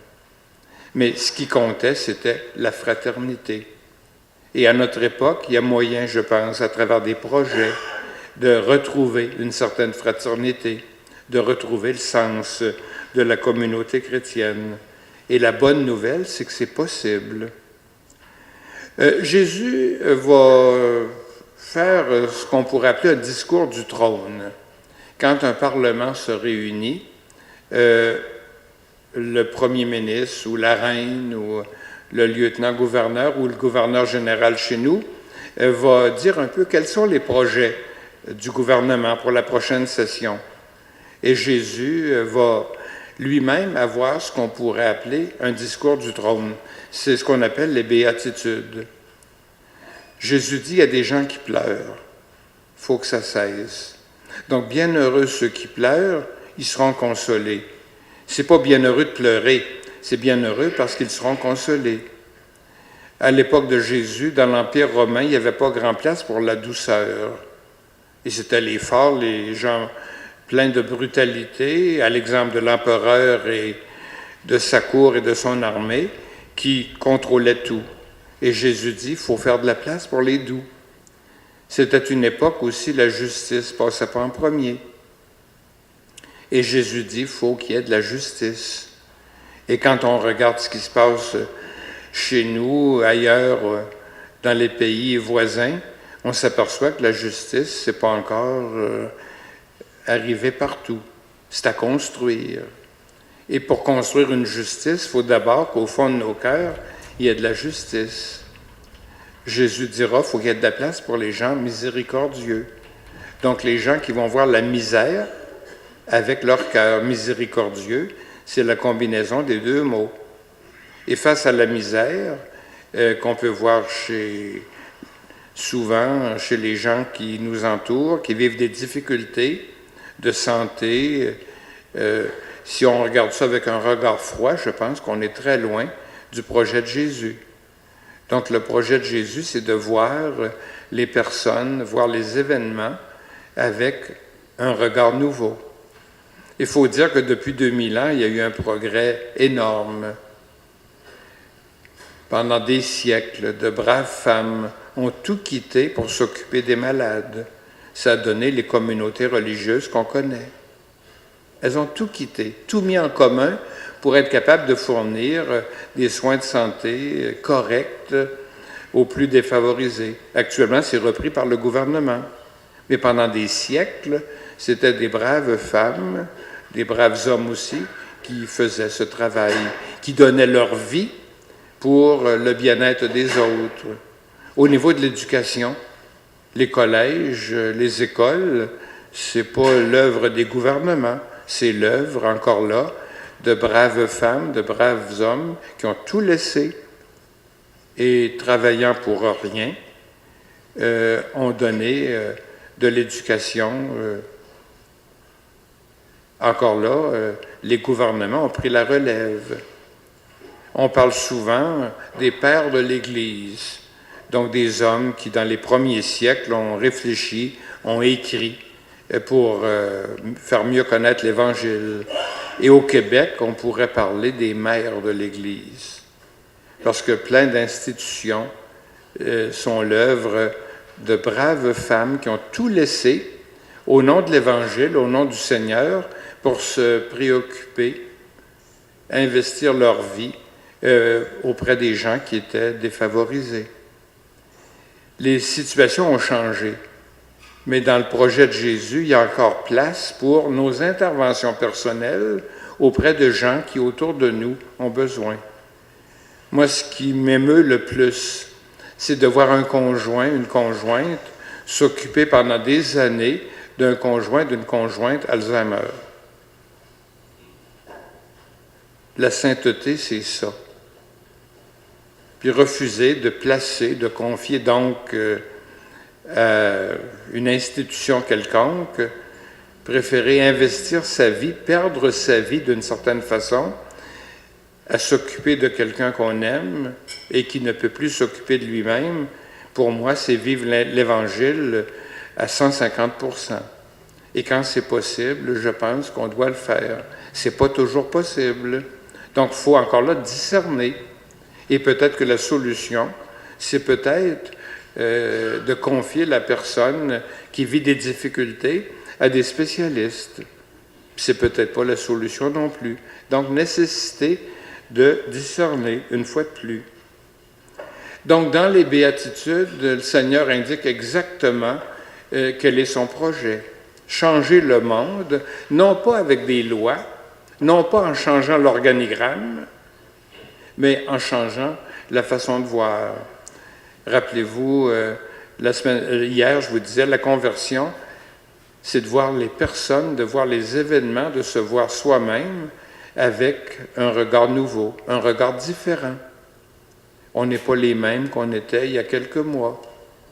Mais ce qui comptait, c'était la fraternité. Et à notre époque, il y a moyen, je pense, à travers des projets, de retrouver une certaine fraternité, de retrouver le sens de la communauté chrétienne. Et la bonne nouvelle, c'est que c'est possible. Jésus va faire ce qu'on pourrait appeler un discours du trône. Quand un parlement se réunit, le premier ministre ou la reine ou le lieutenant-gouverneur ou le gouverneur général chez nous va dire un peu quels sont les projets du gouvernement pour la prochaine session. Et Jésus va lui-même avoir ce qu'on pourrait appeler un discours du trône. C'est ce qu'on appelle les béatitudes. Jésus dit, il y a des gens qui pleurent. Il faut que ça cesse. Donc, bienheureux ceux qui pleurent, ils seront consolés. C'est pas bienheureux de pleurer, c'est bienheureux parce qu'ils seront consolés. À l'époque de Jésus, dans l'Empire romain, il n'y avait pas grand place pour la douceur. Et c'était les forts, les gens pleins de brutalité, à l'exemple de l'empereur et de sa cour et de son armée, qui contrôlaient tout. Et Jésus dit, il faut faire de la place pour les doux. C'était une époque aussi, la justice ne passait pas en premier. Et Jésus dit, il faut qu'il y ait de la justice. Et quand on regarde ce qui se passe chez nous, ailleurs, dans les pays voisins, on s'aperçoit que la justice, c'est pas encore arrivé partout. C'est à construire. Et pour construire une justice, il faut d'abord qu'au fond de nos cœurs, il y ait de la justice. Jésus dira, il faut qu'il y ait de la place pour les gens miséricordieux. Donc les gens qui vont voir la misère avec leur cœur miséricordieux, c'est la combinaison des deux mots. Et face à la misère, qu'on peut voir souvent chez les gens qui nous entourent, qui vivent des difficultés de santé, si on regarde ça avec un regard froid, je pense qu'on est très loin du projet de Jésus. Donc le projet de Jésus, c'est de voir les personnes, voir les événements avec un regard nouveau. Il faut dire que depuis 2000 ans, il y a eu un progrès énorme. Pendant des siècles, de braves femmes ont tout quitté pour s'occuper des malades. Ça a donné les communautés religieuses qu'on connaît. Elles ont tout quitté, tout mis en commun pour être capables de fournir des soins de santé corrects aux plus défavorisés. Actuellement, c'est repris par le gouvernement. Mais pendant des siècles, c'était des braves femmes, des braves hommes aussi, qui faisaient ce travail, qui donnaient leur vie pour le bien-être des autres. Au niveau de l'éducation, les collèges, les écoles, c'est pas l'œuvre des gouvernements, c'est l'œuvre, encore là, de braves femmes, de braves hommes qui ont tout laissé et, travaillant pour rien, ont donné de l'éducation. Encore là, les gouvernements ont pris la relève. On parle souvent des pères de l'Église, donc des hommes qui, dans les premiers siècles, ont réfléchi, ont écrit pour faire mieux connaître l'Évangile. Et au Québec, on pourrait parler des mères de l'Église, parce que plein d'institutions sont l'œuvre de braves femmes qui ont tout laissé au nom de l'Évangile, au nom du Seigneur, pour se préoccuper, investir leur vie auprès des gens qui étaient défavorisés. Les situations ont changé. Mais dans le projet de Jésus, il y a encore place pour nos interventions personnelles auprès de gens qui, autour de nous, ont besoin. Moi, ce qui m'émeut le plus, c'est de voir un conjoint, une conjointe, s'occuper pendant des années d'un conjoint, d'une conjointe Alzheimer. La sainteté, c'est ça. Puis refuser de placer, de confier donc à une institution quelconque, préférer investir sa vie, perdre sa vie d'une certaine façon, à s'occuper de quelqu'un qu'on aime et qui ne peut plus s'occuper de lui-même, pour moi, c'est vivre l'Évangile à 150%. Et quand c'est possible, je pense qu'on doit le faire. C'est pas toujours possible. Donc, il faut encore là discerner. Et peut-être que la solution, c'est peut-être de confier la personne qui vit des difficultés à des spécialistes. C'est peut-être pas la solution non plus. Donc, nécessité de discerner une fois de plus. Donc, dans les béatitudes, le Seigneur indique exactement quel est son projet. Changer le monde, non pas avec des lois, non pas en changeant l'organigramme, mais en changeant la façon de voir. Rappelez-vous, hier, je vous disais, la conversion, c'est de voir les personnes, de voir les événements, de se voir soi-même avec un regard nouveau, un regard différent. On n'est pas les mêmes qu'on était il y a quelques mois.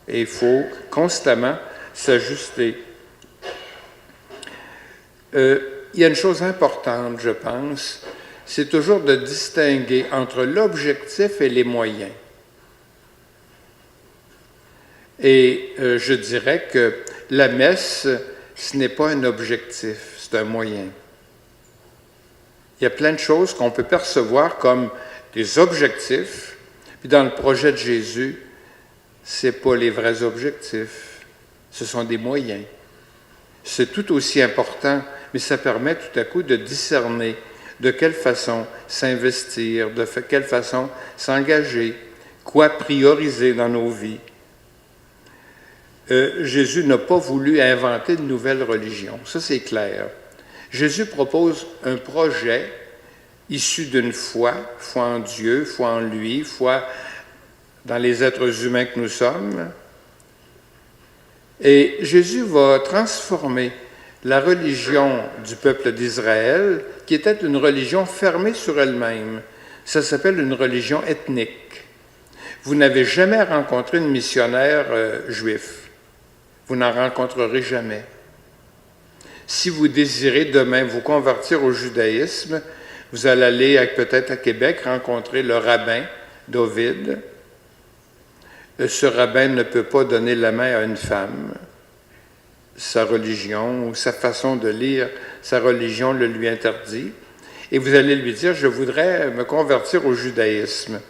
Et il faut constamment s'ajuster. Il y a une chose importante, je pense, c'est toujours de distinguer entre l'objectif et les moyens. Et je dirais que la messe, ce n'est pas un objectif, c'est un moyen. Il y a plein de choses qu'on peut percevoir comme des objectifs, puis dans le projet de Jésus, ce n'est pas les vrais objectifs, ce sont des moyens. C'est tout aussi important, mais ça permet tout à coup de discerner de quelle façon s'investir, de quelle façon s'engager, quoi prioriser dans nos vies. Jésus n'a pas voulu inventer de nouvelles religions, ça c'est clair. Jésus propose un projet issu d'une foi en Dieu, foi en lui, foi dans les êtres humains que nous sommes. Et Jésus va transformer la religion du peuple d'Israël, qui était une religion fermée sur elle-même. Ça s'appelle une religion ethnique. Vous n'avez jamais rencontré une missionnaire juif. Vous n'en rencontrerez jamais. Si vous désirez demain vous convertir au judaïsme, vous allez aller peut-être à Québec rencontrer le rabbin d'Ovide. Ce rabbin ne peut pas donner la main à une femme. Sa religion ou sa façon de lire sa religion le lui interdit. Et vous allez lui dire, je voudrais me convertir au judaïsme.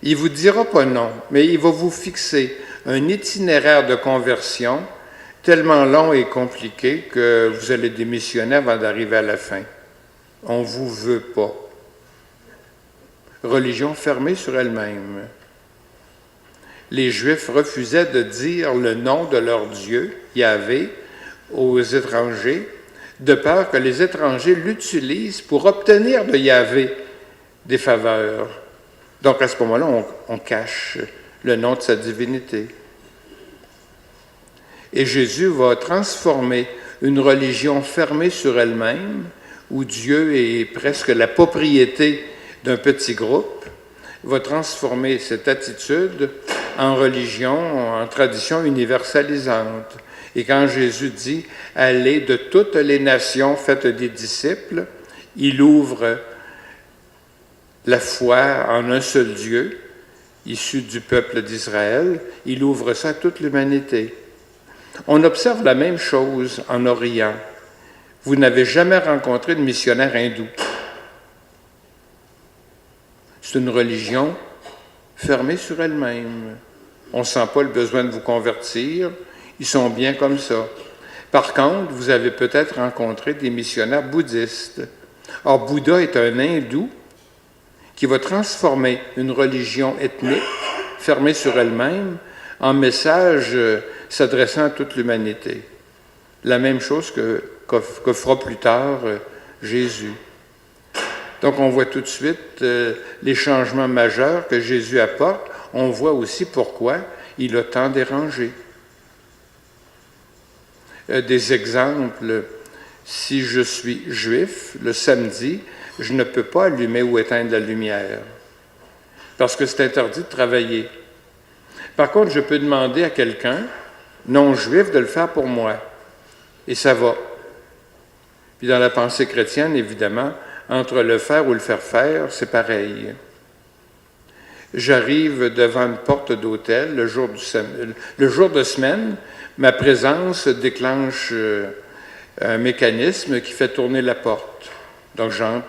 Il ne vous dira pas non, mais il va vous fixer un itinéraire de conversion tellement long et compliqué que vous allez démissionner avant d'arriver à la fin. On ne vous veut pas. Religion fermée sur elle-même. Les Juifs refusaient de dire le nom de leur Dieu, Yahvé, aux étrangers, de peur que les étrangers l'utilisent pour obtenir de Yahvé des faveurs. Donc à ce moment-là, on cache le nom de sa divinité. Et Jésus va transformer une religion fermée sur elle-même, où Dieu est presque la propriété d'un petit groupe, va transformer cette attitude en religion, en tradition universalisante. Et quand Jésus dit « Allez de toutes les nations, faites des disciples », il ouvre la foi en un seul Dieu, issu du peuple d'Israël, il ouvre ça à toute l'humanité. On observe la même chose en Orient. Vous n'avez jamais rencontré de missionnaire hindou. C'est une religion fermée sur elle-même. On ne sent pas le besoin de vous convertir. Ils sont bien comme ça. Par contre, vous avez peut-être rencontré des missionnaires bouddhistes. Or, Bouddha est un hindou qui va transformer une religion ethnique fermée sur elle-même en message s'adressant à toute l'humanité. La même chose que fera plus tard Jésus. Donc on voit tout de suite les changements majeurs que Jésus apporte. On voit aussi pourquoi il a tant dérangé. Des exemples, si je suis juif, le samedi, je ne peux pas allumer ou éteindre la lumière, parce que c'est interdit de travailler. Par contre, je peux demander à quelqu'un, non juif, de le faire pour moi, et ça va. Puis dans la pensée chrétienne, évidemment, entre le faire ou le faire faire, c'est pareil. J'arrive devant une porte d'hôtel le jour de semaine, ma présence déclenche un mécanisme qui fait tourner la porte. Donc j'entre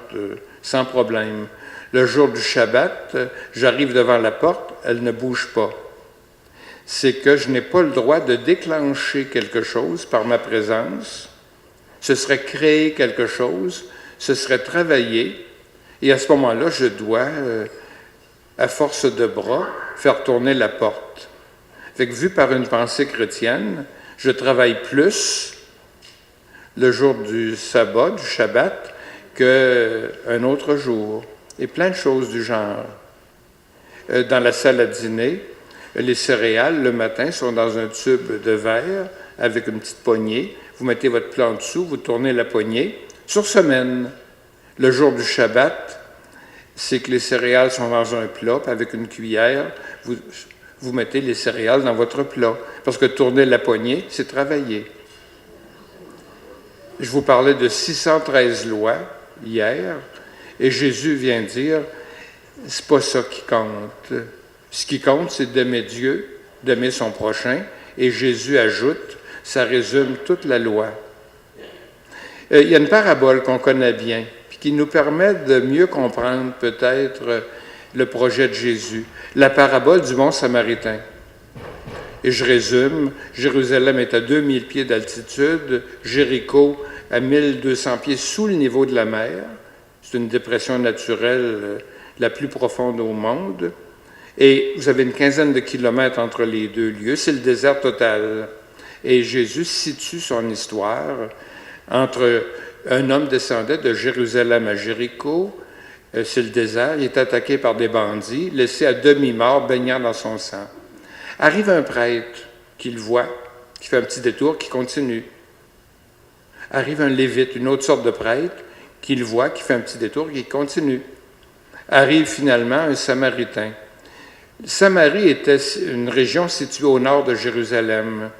sans problème. Le jour du Shabbat, j'arrive devant la porte, elle ne bouge pas. C'est que je n'ai pas le droit de déclencher quelque chose par ma présence. Ce serait créer quelque chose, ce serait travailler, et à ce moment-là, je dois, à force de bras, faire tourner la porte. Fait que vu par une pensée chrétienne, je travaille plus le jour du sabbat, du Shabbat, qu'un autre jour, et plein de choses du genre. Dans la salle à dîner, les céréales, le matin, sont dans un tube de verre avec une petite poignée. Vous mettez votre plat en dessous, vous tournez la poignée. Sur semaine, le jour du Shabbat, c'est que les céréales sont dans un plat, puis avec une cuillère, vous mettez les céréales dans votre plat. Parce que tourner la poignée, c'est travailler. Je vous parlais de 613 lois hier, et Jésus vient dire, c'est pas ça qui compte. Ce qui compte, c'est d'aimer Dieu, d'aimer son prochain, et Jésus ajoute, ça résume toute la loi. Il y a une parabole qu'on connaît bien, puis qui nous permet de mieux comprendre peut-être le projet de Jésus. La parabole du bon Samaritain. Et je résume, Jérusalem est à 2000 pieds d'altitude, Jéricho à 1200 pieds sous le niveau de la mer. C'est une dépression naturelle la plus profonde au monde. Et vous avez une quinzaine de kilomètres entre les deux lieux. C'est le désert total. Et Jésus situe son histoire entre un homme descendait de Jérusalem à Jéricho, c'est le désert, il est attaqué par des bandits, laissé à demi-mort, baignant dans son sang. Arrive un prêtre qui le voit, qui fait un petit détour, qui continue. Arrive un lévite, une autre sorte de prêtre, qui le voit, qui fait un petit détour, qui continue. Arrive finalement un samaritain. Samarie était une région située au nord de Jérusalem.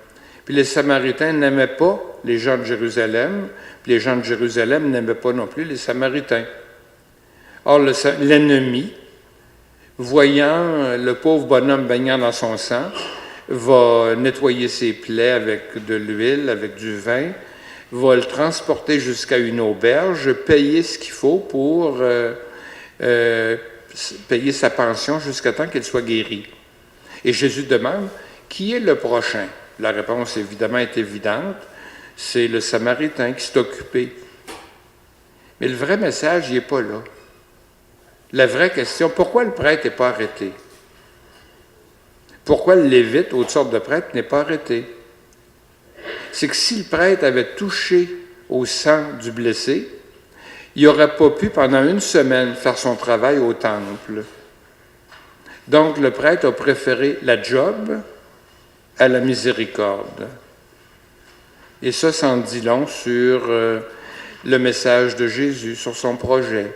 Puis les Samaritains n'aimaient pas les gens de Jérusalem, puis les gens de Jérusalem n'aimaient pas non plus les Samaritains. Or, l'ennemi, voyant le pauvre bonhomme baignant dans son sang, va nettoyer ses plaies avec de l'huile, avec du vin, va le transporter jusqu'à une auberge, payer ce qu'il faut pour payer sa pension jusqu'à temps qu'il soit guéri. Et Jésus demande, qui est le prochain? La réponse, évidemment, est évidente. C'est le Samaritain qui s'est occupé. Mais le vrai message, il n'est pas là. La vraie question, pourquoi le prêtre n'est pas arrêté? Pourquoi le lévite, autre sorte de prêtre, n'est pas arrêté? C'est que si le prêtre avait touché au sang du blessé, il n'aurait pas pu, pendant une semaine, faire son travail au temple. Donc, le prêtre a préféré la job à la miséricorde. Et ça en dit long sur le message de Jésus, sur son projet.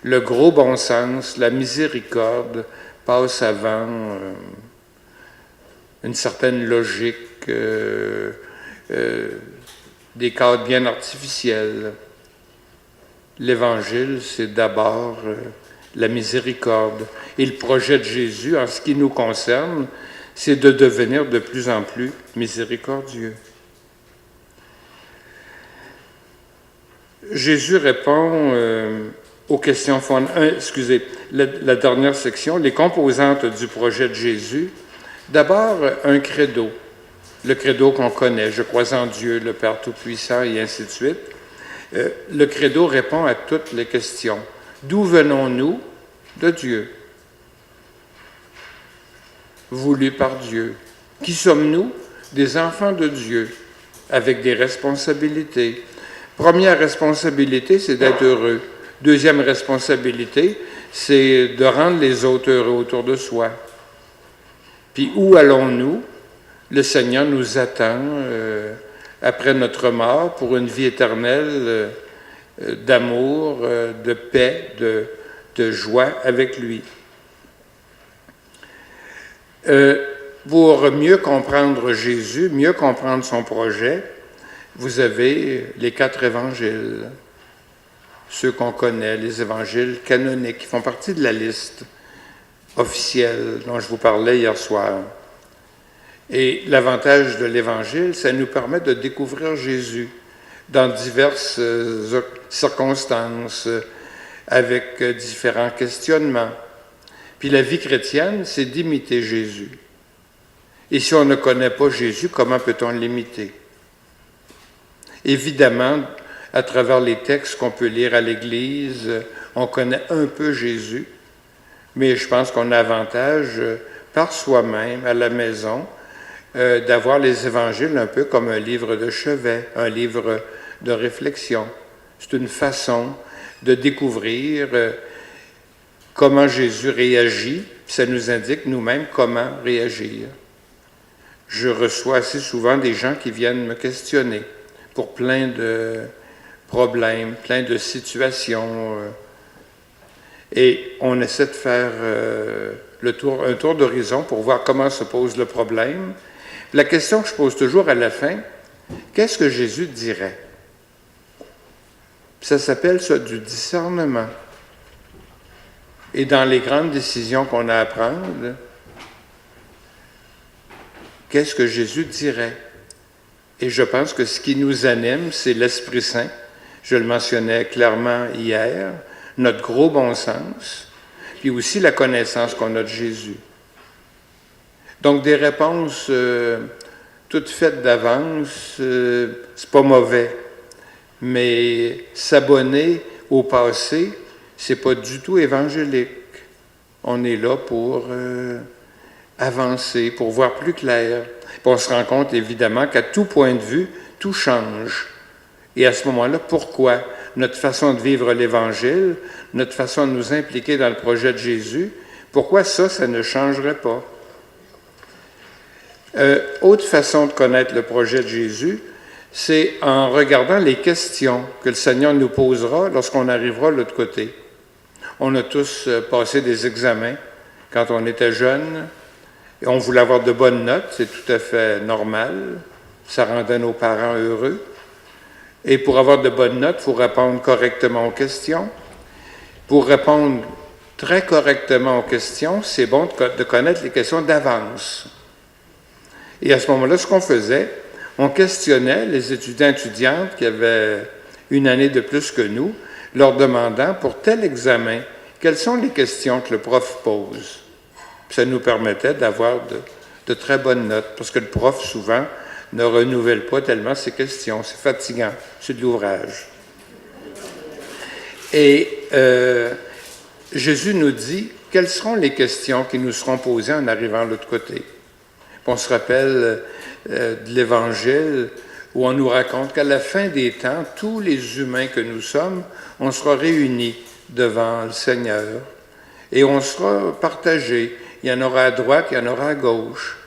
Le gros bon sens, la miséricorde, passe avant une certaine logique, des cadres bien artificiels. L'Évangile, c'est d'abord la miséricorde. Et le projet de Jésus, en ce qui nous concerne, c'est de devenir de plus en plus miséricordieux. Jésus répond aux questions fondamentales. La dernière section, les composantes du projet de Jésus. D'abord, un credo. Le credo qu'on connaît, je crois en Dieu, le Père Tout-Puissant, et ainsi de suite. Le credo répond à toutes les questions. D'où venons-nous? De Dieu. voulu par Dieu. Qui sommes-nous? Des enfants de Dieu, avec des responsabilités. Première responsabilité, c'est d'être heureux. Deuxième responsabilité, c'est de rendre les autres heureux autour de soi. Puis où allons-nous? Le Seigneur nous attend après notre mort pour une vie éternelle d'amour, de paix, de joie avec lui. Pour mieux comprendre Jésus, mieux comprendre son projet, vous avez les 4 évangiles, ceux qu'on connaît, les évangiles canoniques, qui font partie de la liste officielle dont je vous parlais hier soir. Et l'avantage de l'Évangile, ça nous permet de découvrir Jésus dans diverses circonstances, avec différents questionnements. Puis la vie chrétienne, c'est d'imiter Jésus. Et si on ne connaît pas Jésus, comment peut-on l'imiter? Évidemment, à travers les textes qu'on peut lire à l'Église, on connaît un peu Jésus, mais je pense qu'on a avantage par soi-même, à la maison, d'avoir les évangiles un peu comme un livre de chevet, un livre de réflexion. C'est une façon de découvrir comment Jésus réagit, puis ça nous indique nous-mêmes comment réagir. Je reçois assez souvent des gens qui viennent me questionner pour plein de problèmes, plein de situations, et on essaie de faire un tour d'horizon pour voir comment se pose le problème. La question que je pose toujours à la fin, qu'est-ce que Jésus dirait? Ça s'appelle ça du discernement. Et dans les grandes décisions qu'on a à prendre, qu'est-ce que Jésus dirait? Et je pense que ce qui nous anime, c'est l'Esprit Saint. Je le mentionnais clairement hier, notre gros bon sens, puis aussi la connaissance qu'on a de Jésus. Donc, des réponses toutes faites d'avance, c'est pas mauvais. Mais s'abonner au passé, c'est pas du tout évangélique. On est là pour avancer, pour voir plus clair. Puis on se rend compte, évidemment, qu'à tout point de vue, tout change. Et à ce moment-là, pourquoi? Notre façon de vivre l'Évangile, notre façon de nous impliquer dans le projet de Jésus, pourquoi ça ne changerait pas? Autre façon de connaître le projet de Jésus, c'est en regardant les questions que le Seigneur nous posera lorsqu'on arrivera de l'autre côté. On a tous passé des examens quand on était jeune, et on voulait avoir de bonnes notes, c'est tout à fait normal, ça rendait nos parents heureux. Et pour avoir de bonnes notes, il faut répondre correctement aux questions. Pour répondre très correctement aux questions, c'est bon de connaître les questions d'avance. Et à ce moment-là, ce qu'on faisait, on questionnait les étudiantes qui avaient une année de plus que nous, leur demandant pour tel examen, quelles sont les questions que le prof pose. Puis ça nous permettait d'avoir de très bonnes notes, parce que le prof, souvent, ne renouvelle pas tellement ses questions. C'est fatigant, c'est de l'ouvrage. Et Jésus nous dit quelles seront les questions qui nous seront posées en arrivant de l'autre côté. Puis on se rappelle de l'Évangile où on nous raconte qu'à la fin des temps, tous les humains que nous sommes, on sera réunis devant le Seigneur et on sera partagés. Il y en aura à droite, il y en aura à gauche.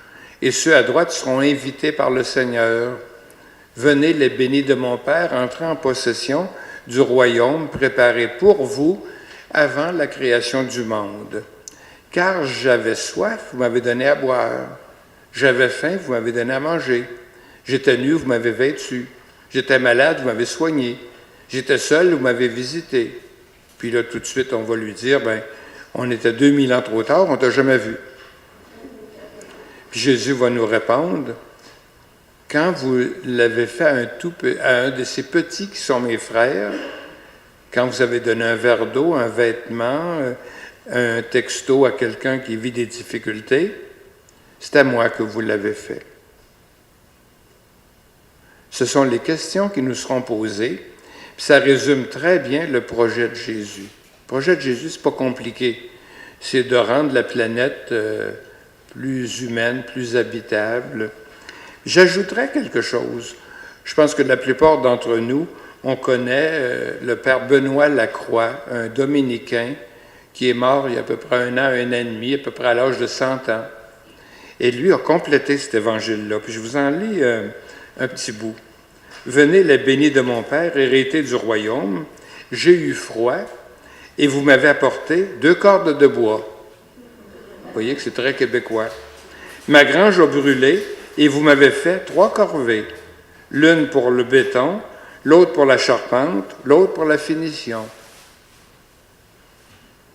Et ceux à droite seront invités par le Seigneur. Venez les bénis de mon Père, entrez en possession du royaume préparé pour vous avant la création du monde. Car j'avais soif, vous m'avez donné à boire. J'avais faim, vous m'avez donné à manger. J'étais nu, vous m'avez vêtu. J'étais malade, vous m'avez soigné. J'étais seul, vous m'avez visité. Puis là, tout de suite, on va lui dire, on était 2000 ans trop tard, on t'a jamais vu. Puis Jésus va nous répondre, quand vous l'avez fait à un de ces petits qui sont mes frères, quand vous avez donné un verre d'eau, un vêtement, un texto à quelqu'un qui vit des difficultés, c'est à moi que vous l'avez fait. Ce sont les questions qui nous seront posées, puis ça résume très bien le projet de Jésus. Le projet de Jésus, c'est pas compliqué. C'est de rendre la planète plus humaine, plus habitable. J'ajouterais quelque chose. Je pense que la plupart d'entre nous, on connaît le père Benoît Lacroix, un dominicain qui est mort il y a à peu près 1 an, 1 an et demi, à peu près à l'âge de 100 ans. Et lui a complété cet évangile-là. Puis je vous en lis un petit bout. « Venez les bénis de mon Père, hérité du royaume. J'ai eu froid, et vous m'avez apporté 2 cordes de bois. » Vous voyez que c'est très québécois. « Ma grange a brûlé, et vous m'avez fait 3 corvées. L'une pour le béton, l'autre pour la charpente, l'autre pour la finition. »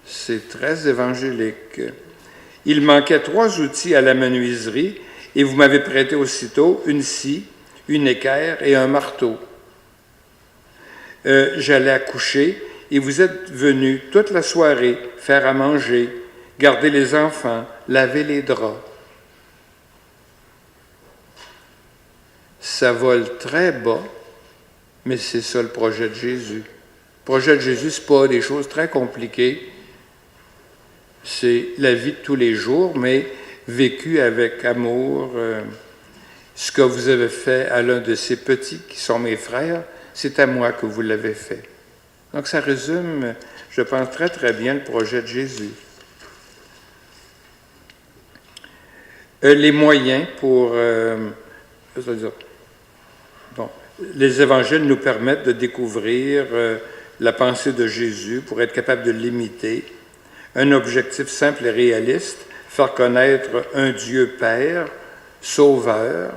C'est très évangélique. « Il manquait 3 outils à la menuiserie, et vous m'avez prêté aussitôt une scie, une équerre et un marteau. J'allais accoucher, et vous êtes venus toute la soirée faire à manger, garder les enfants, laver les draps. » Ça vole très bas, mais c'est ça le projet de Jésus. Le projet de Jésus, ce n'est pas des choses très compliquées. C'est la vie de tous les jours, mais vécue avec amour. Ce que vous avez fait à l'un de ces petits qui sont mes frères, c'est à moi que vous l'avez fait. Donc ça résume, je pense, très très bien le projet de Jésus. Les moyens pour... les évangiles nous permettent de découvrir la pensée de Jésus pour être capable de l'imiter. Un objectif simple et réaliste, faire connaître un Dieu Père, Sauveur.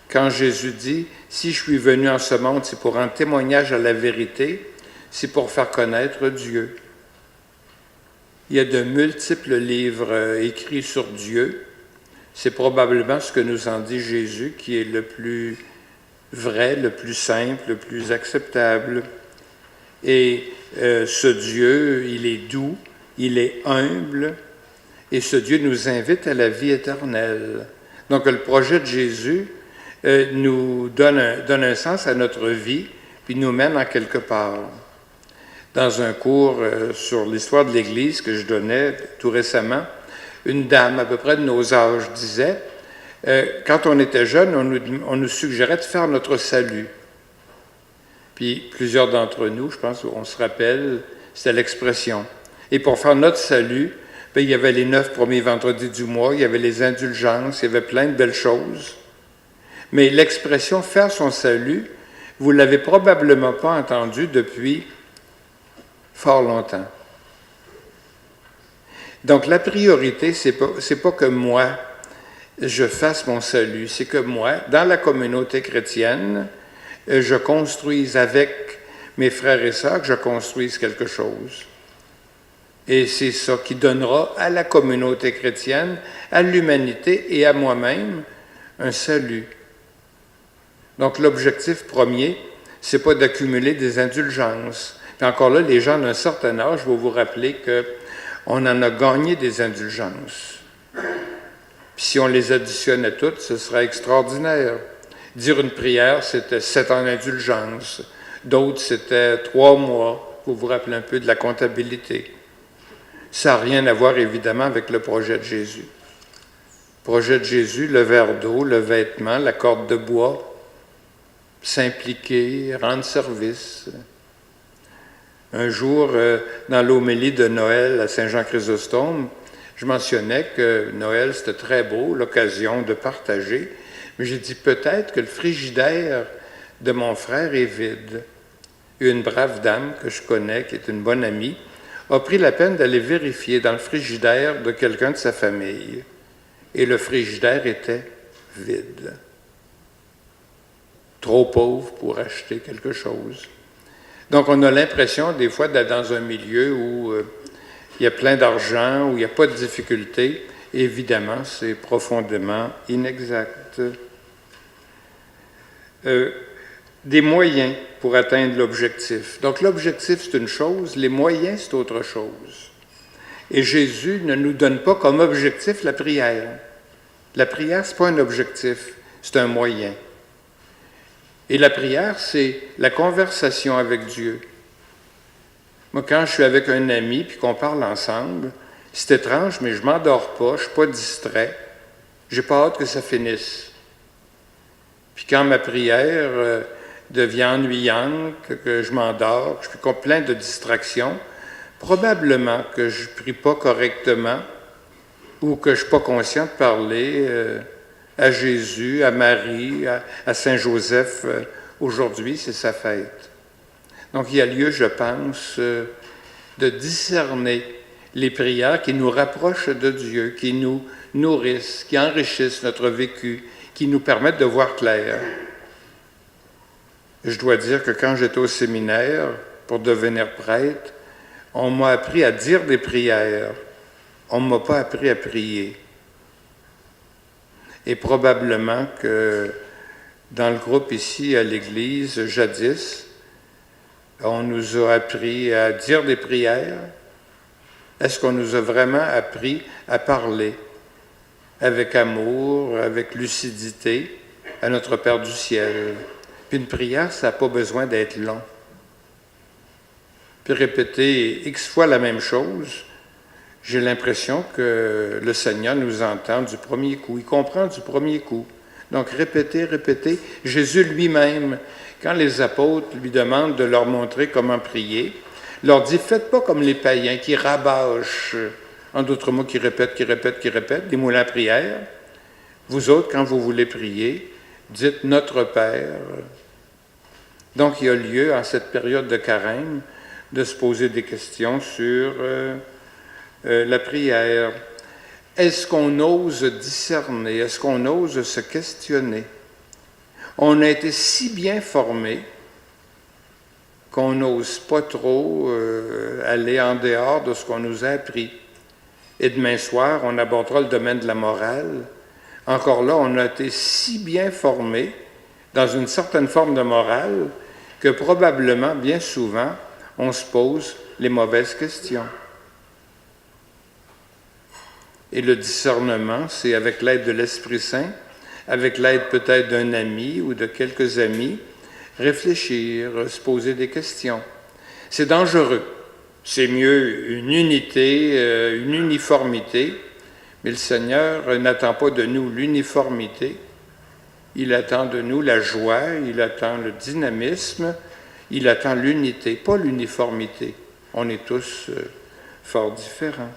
Quand Jésus dit « Si je suis venu en ce monde, c'est pour rendre témoignage à la vérité, c'est pour faire connaître Dieu. » Il y a de multiples livres écrits sur Dieu. C'est probablement ce que nous en dit Jésus qui est le plus vrai, le plus simple, le plus acceptable. Et ce Dieu, il est doux, il est humble, et ce Dieu nous invite à la vie éternelle. Donc le projet de Jésus nous donne un sens à notre vie, puis nous mène en quelque part. Dans un cours sur l'histoire de l'Église que je donnais tout récemment, une dame à peu près de nos âges disait quand on était jeune, on nous suggérait de faire notre salut. Puis plusieurs d'entre nous, je pense, on se rappelle, c'était l'expression. Et pour faire notre salut, bien, il y avait les 9 premiers vendredis du mois, il y avait les indulgences, il y avait plein de belles choses. Mais l'expression « faire son salut », vous ne l'avez probablement pas entendue depuis fort longtemps. Donc la priorité, c'est pas que moi, je fasse mon salut, c'est que moi, dans la communauté chrétienne, je construise avec mes frères et sœurs, que je construise quelque chose. Et c'est ça qui donnera à la communauté chrétienne, à l'humanité et à moi-même un salut. Donc l'objectif premier, c'est pas d'accumuler des indulgences. Puis encore là, les gens d'un certain âge vont vous rappeler qu'on en a gagné des indulgences. Puis si on les additionnait toutes, ce serait extraordinaire. Dire une prière, c'était 7 ans d'indulgence. D'autres, c'était 3 mois. Vous vous rappelez un peu de la comptabilité. Ça n'a rien à voir, évidemment, avec le projet de Jésus. Le projet de Jésus, le verre d'eau, le vêtement, la corde de bois, s'impliquer, rendre service. Un jour, dans l'homélie de Noël à Saint-Jean-Chrysostome, je mentionnais que Noël, c'était très beau, l'occasion de partager, mais j'ai dit peut-être que le frigidaire de mon frère est vide. Une brave dame que je connais, qui est une bonne amie, a pris la peine d'aller vérifier dans le frigidaire de quelqu'un de sa famille. Et le frigidaire était vide. Trop pauvre pour acheter quelque chose. Donc on a l'impression des fois d'être dans un milieu où il y a plein d'argent, où il n'y a pas de difficulté. Et évidemment, c'est profondément inexact. Des moyens pour atteindre l'objectif. Donc l'objectif, c'est une chose, les moyens, c'est autre chose. Et Jésus ne nous donne pas comme objectif la prière. La prière, ce n'est pas un objectif, c'est un moyen. Et la prière, c'est la conversation avec Dieu. Moi, quand je suis avec un ami puis qu'on parle ensemble, C'est étrange, mais je ne m'endors pas, je ne suis pas distrait. Je n'ai pas hâte que ça finisse. Puis quand ma prière devient ennuyante, que je m'endors, que je suis plein de distractions, probablement que je ne prie pas correctement ou que je ne suis pas conscient de parler à Jésus, à Marie, à Saint Joseph. Aujourd'hui, c'est sa fête. Donc, il y a lieu, je pense, de discerner les prières qui nous rapprochent de Dieu, qui nous nourrissent, qui enrichissent notre vécu, qui nous permettent de voir clair. Je dois dire que quand j'étais au séminaire pour devenir prêtre, on m'a appris à dire des prières. On ne m'a pas appris à prier. Et probablement que dans le groupe ici à l'église, jadis, on nous a appris à dire des prières. Est-ce qu'on nous a vraiment appris à parler avec amour, avec lucidité à notre Père du ciel? Puis une prière, ça n'a pas besoin d'être long. Puis répéter X fois la même chose, j'ai l'impression que le Seigneur nous entend du premier coup. Il comprend du premier coup. Donc répéter, répéter. Jésus lui-même, quand les apôtres lui demandent de leur montrer comment prier, leur dit, faites pas comme les païens qui rabâchent, en d'autres mots, qui répètent, des moulins à prière. Vous autres, quand vous voulez prier, dites Notre Père. Donc, il y a lieu, en cette période de carême, de se poser des questions sur la prière. Est-ce qu'on ose discerner? Est-ce qu'on ose se questionner? On a été si bien formés qu'on n'ose pas trop aller en dehors de ce qu'on nous a appris. Et demain soir, on abordera le domaine de la morale. Encore là, on a été si bien formés dans une certaine forme de morale que probablement, bien souvent, on se pose les mauvaises questions. Et le discernement, c'est avec l'aide de l'Esprit Saint, avec l'aide peut-être d'un ami ou de quelques amis, réfléchir, se poser des questions. C'est dangereux. C'est mieux une unité, une uniformité, mais le Seigneur n'attend pas de nous l'uniformité. Il attend de nous la joie, il attend le dynamisme, il attend l'unité, pas l'uniformité. On est tous fort différents.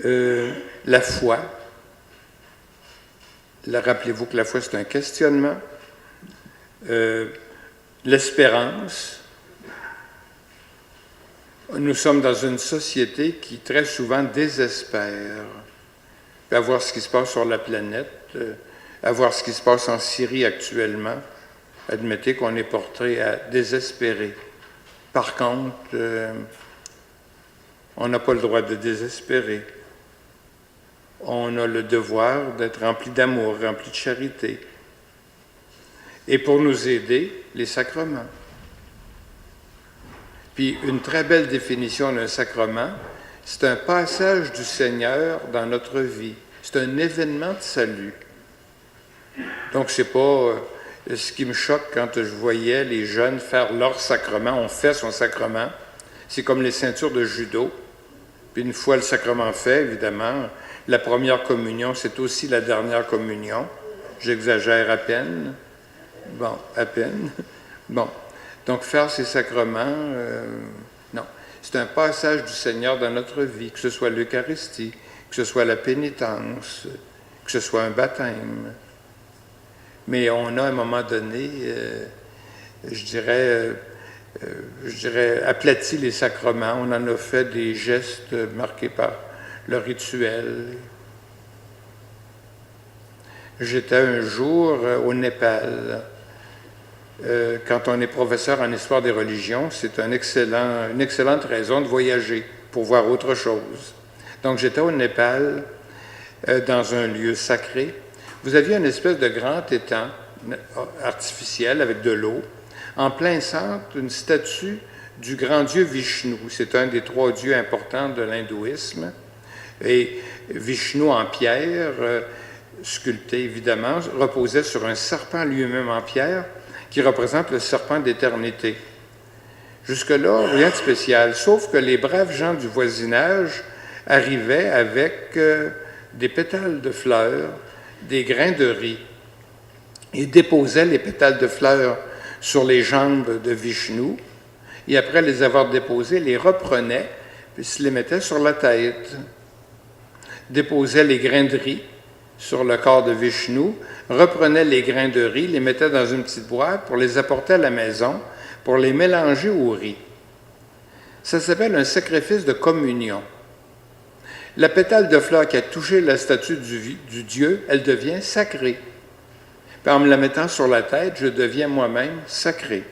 La foi, rappelez-vous que la foi c'est un questionnement. L'espérance. Nous sommes dans une société qui très souvent désespère. À voir ce qui se passe sur la planète, à voir ce qui se passe en Syrie actuellement, admettez qu'on est porté à désespérer. Par contre, on n'a pas le droit de désespérer. On a le devoir d'être rempli d'amour, rempli de charité. Et pour nous aider, les sacrements. Puis une très belle définition d'un sacrement, c'est un passage du Seigneur dans notre vie. C'est un événement de salut. Donc c'est pas ce qui me choque quand je voyais les jeunes faire leur sacrement. On fait son sacrement. C'est comme les ceintures de judo. Puis une fois le sacrement fait, évidemment, la première communion, c'est aussi la dernière communion. J'exagère à peine. Bon, à peine. Bon. Donc, faire ces sacrements, non. C'est un passage du Seigneur dans notre vie, que ce soit l'Eucharistie, que ce soit la pénitence, que ce soit un baptême. Mais on a, à un moment donné, je dirais, aplati les sacrements. On en a fait des gestes marqués par le rituel. J'étais un jour au Népal. Quand on est professeur en histoire des religions, c'est une excellente raison de voyager pour voir autre chose. Donc, j'étais au Népal, dans un lieu sacré. Vous aviez une espèce de grand étang artificiel avec de l'eau. En plein centre, une statue du grand dieu Vishnu. C'est un des 3 dieux importants de l'hindouisme. Et Vishnu en pierre, sculpté évidemment, reposait sur un serpent lui-même en pierre, qui représente le serpent d'éternité. Jusque-là, rien de spécial, sauf que les braves gens du voisinage arrivaient avec des pétales de fleurs, des grains de riz. Ils déposaient les pétales de fleurs sur les jambes de Vishnu, et après les avoir déposés, les reprenaient, puis se les mettaient sur la tête. Déposaient les grains de riz sur le corps de Vishnu, reprenaient les grains de riz, les mettaient dans une petite boîte pour les apporter à la maison, pour les mélanger au riz. Ça s'appelle un sacrifice de communion. La pétale de fleur qui a touché la statue du Dieu, elle devient sacrée. Puis en me la mettant sur la tête, je deviens moi-même sacré.